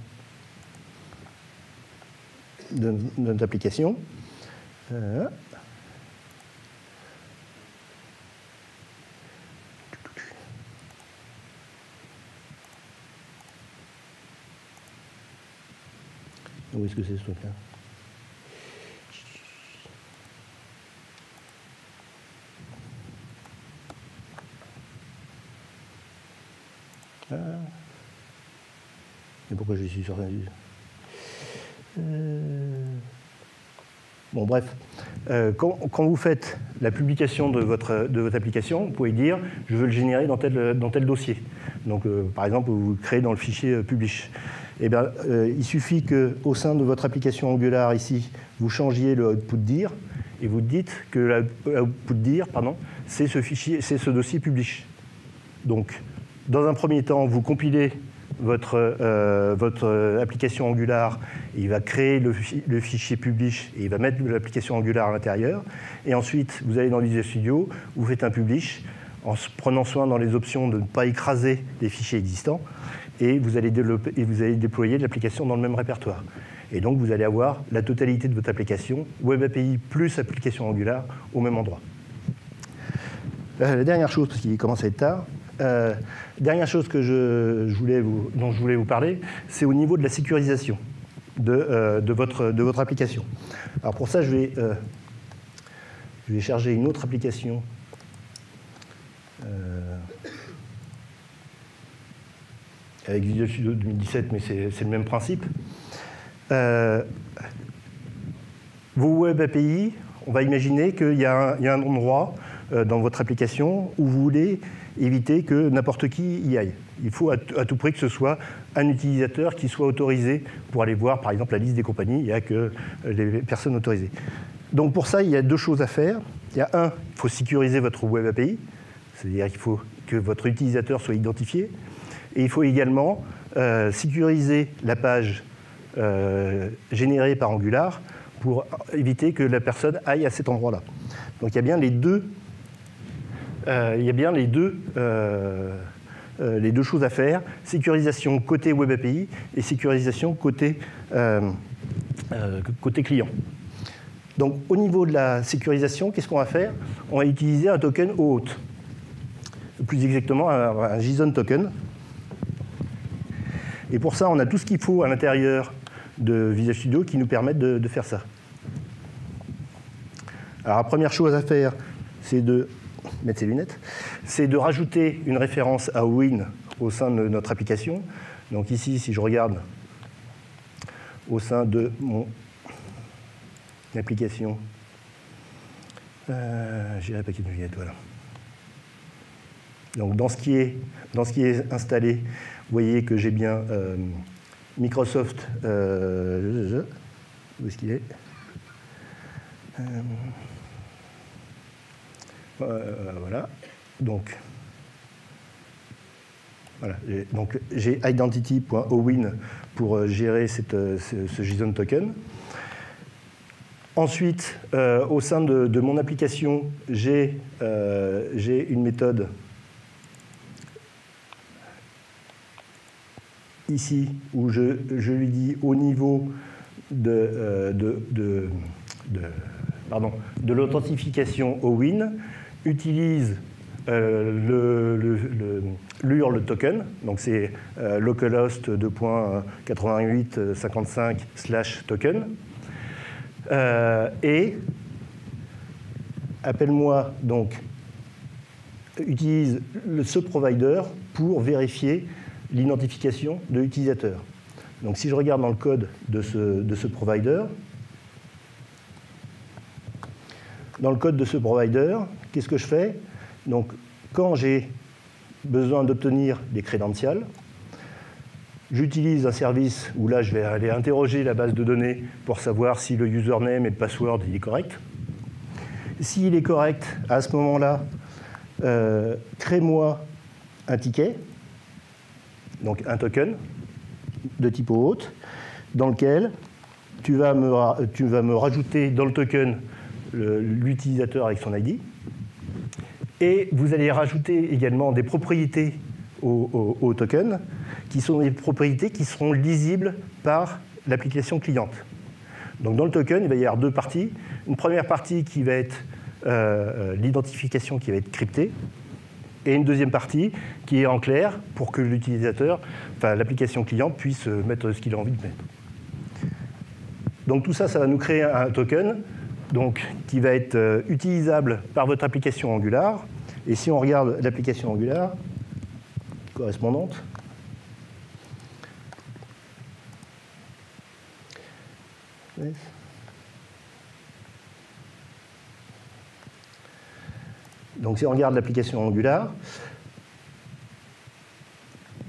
de notre application, où est-ce que c'est ce truc-là? Et pourquoi je suis sur bon, bref. Quand vous faites la publication de votre application, vous pouvez dire « je veux le générer dans tel dossier ». Donc, par exemple, vous le créez dans le fichier publish. Eh bien, il suffit qu'au sein de votre application Angular, ici, vous changiez le output.dir et vous dites que l'output.dir, c'est ce dossier publish. Donc, dans un premier temps, vous compilez votre application Angular, et il va créer le fichier publish et il va mettre l'application Angular à l'intérieur. Et ensuite, vous allez dans Visual Studio, vous faites un publish en prenant soin dans les options de ne pas écraser les fichiers existants, et vous allez déployer l'application dans le même répertoire. Et donc, vous allez avoir la totalité de votre application, Web API plus application Angular, au même endroit. La dernière chose, parce qu'il commence à être tard, dernière chose dont je voulais vous parler, c'est au niveau de la sécurisation de votre application. Alors pour ça, je vais charger une autre application avec Visual Studio 2017, mais c'est le même principe. Vos Web API, on va imaginer qu'il y a un endroit dans votre application où vous voulez éviter que n'importe qui y aille. Il faut à tout prix que ce soit un utilisateur qui soit autorisé pour aller voir, par exemple, la liste des compagnies. Il n'y a que les personnes autorisées. Donc pour ça, il y a deux choses à faire. Il y a il faut sécuriser votre Web API, c'est-à-dire qu'il faut que votre utilisateur soit identifié. Et il faut également sécuriser la page générée par Angular pour éviter que la personne aille à cet endroit-là. Donc il y a bien les deux. Les deux choses à faire, sécurisation côté Web API et sécurisation côté client. Donc au niveau de la sécurisation, qu'est-ce qu'on va faire? On va utiliser un token OAuth. Plus exactement, un JSON token. Et pour ça, on a tout ce qu'il faut à l'intérieur de Visual Studio qui nous permettent de faire ça. Alors la première chose à faire, c'est de mettre ses lunettes, c'est de rajouter une référence à Owin au sein de notre application. Donc ici, si je regarde au sein de mon application, j'ai un paquet de lunettes, voilà. Donc dans ce qui est installé, vous voyez que j'ai bien Microsoft, où est-ce qu'il est, voilà. Donc j'ai identity.owin pour gérer ce JSON token. Ensuite, au sein de mon application, j'ai une méthode ici où je lui dis au niveau de l'authentification Owin, utilise l'URL token, donc c'est localhost 2.88.55/token, et appelle-moi donc, utilise ce provider pour vérifier l'identification de l'utilisateur. Donc si je regarde dans le code de ce provider, qu'est-ce que je fais? Donc, quand j'ai besoin d'obtenir des crédentials, j'utilise un service où là, je vais aller interroger la base de données pour savoir si le username et le password il est correct. S'il est correct, à ce moment-là, crée-moi un ticket, donc un token de type hôte, dans lequel tu vas me rajouter dans le token l'utilisateur avec son ID. Et vous allez rajouter également des propriétés au token, qui sont des propriétés qui seront lisibles par l'application cliente. Donc dans le token, il va y avoir deux parties. Une première partie qui va être l'identification qui va être cryptée, et une deuxième partie qui est en clair pour que l'utilisateur, enfin l'application cliente, puisse mettre ce qu'il a envie de mettre. Donc tout ça, ça va nous créer un token donc, qui va être utilisable par votre application Angular. Et si on regarde l'application Angular correspondante, donc si on regarde l'application Angular,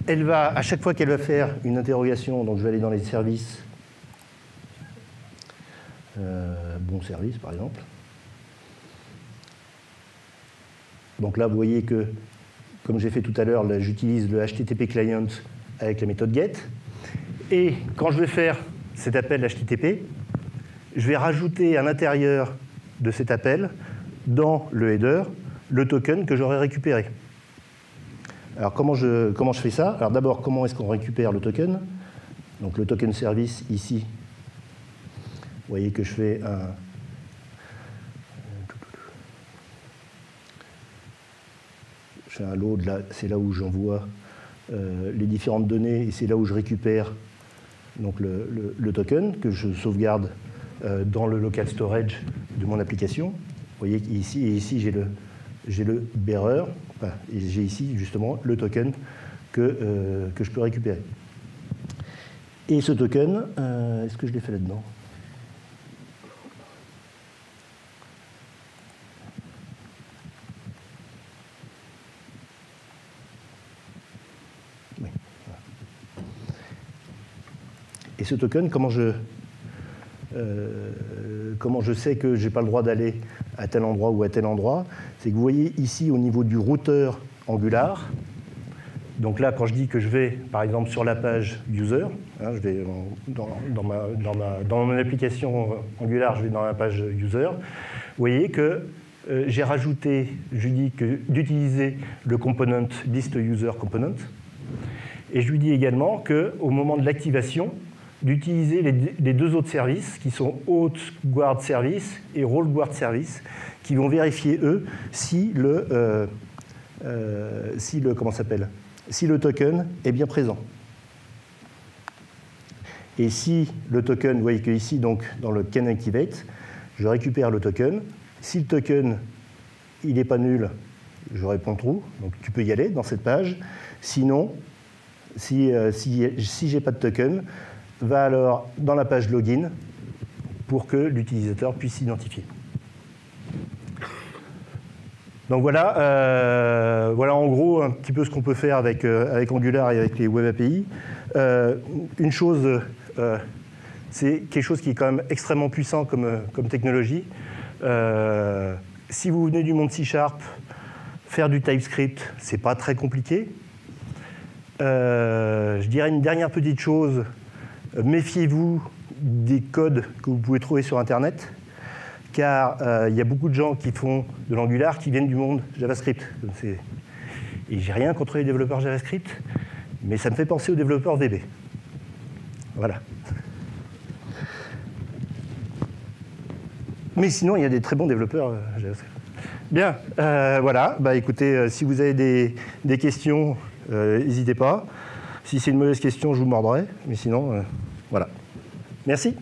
elle va, à chaque fois qu'elle va faire une interrogation, donc je vais aller dans les services, bon service par exemple. Donc là, vous voyez que, comme j'ai fait tout à l'heure, j'utilise le HTTP client avec la méthode get. Et quand je vais faire cet appel HTTP, je vais rajouter à l'intérieur de cet appel, dans le header, le token que j'aurai récupéré. Alors comment je fais ça? Alors d'abord, comment est-ce qu'on récupère le token? Donc le token service ici. Vous voyez que je fais un load, là, c'est là où j'envoie les différentes données et c'est là où je récupère donc, le token que je sauvegarde dans le local storage de mon application. Vous voyez ici, et ici j'ai le bearer, enfin, et j'ai ici justement le token que je peux récupérer. Et ce token, est-ce que je l'ai fait là-dedans? Oui. Et ce token, comment je sais que je n'ai pas le droit d'aller à tel endroit ou à tel endroit? C'est que vous voyez ici au niveau du routeur Angular, donc là quand je dis que je vais par exemple sur la page user, hein, je vais dans mon application Angular, je vais dans la page user, vous voyez que j'ai rajouté, je lui dis d'utiliser le component list user component, et je lui dis également qu'au moment de l'activation, d'utiliser les deux autres services qui sont Auth Guard Service et Role Guard Service, qui vont vérifier, eux, si le token est bien présent. Et si le token, vous voyez que ici, donc, dans le can activate, je récupère le token. Si le token il n'est pas nul, je réponds true, donc tu peux y aller dans cette page. Sinon, si j'ai pas de token, va alors dans la page login pour que l'utilisateur puisse s'identifier. Donc voilà, voilà en gros un petit peu ce qu'on peut faire avec Angular et avec les Web API. Une chose, c'est quelque chose qui est quand même extrêmement puissant comme technologie. Si vous venez du monde C#, faire du TypeScript, c'est pas très compliqué. Je dirais une dernière petite chose. Méfiez-vous des codes que vous pouvez trouver sur Internet, car il y a beaucoup de gens qui font de l'Angular qui viennent du monde JavaScript. Et j'ai rien contre les développeurs JavaScript, mais ça me fait penser aux développeurs VB. Voilà. Mais sinon, il y a des très bons développeurs JavaScript. Bien, voilà. Bah, écoutez, si vous avez des questions, n'hésitez pas. Si c'est une mauvaise question, je vous mordrai. Mais sinon, voilà. Merci.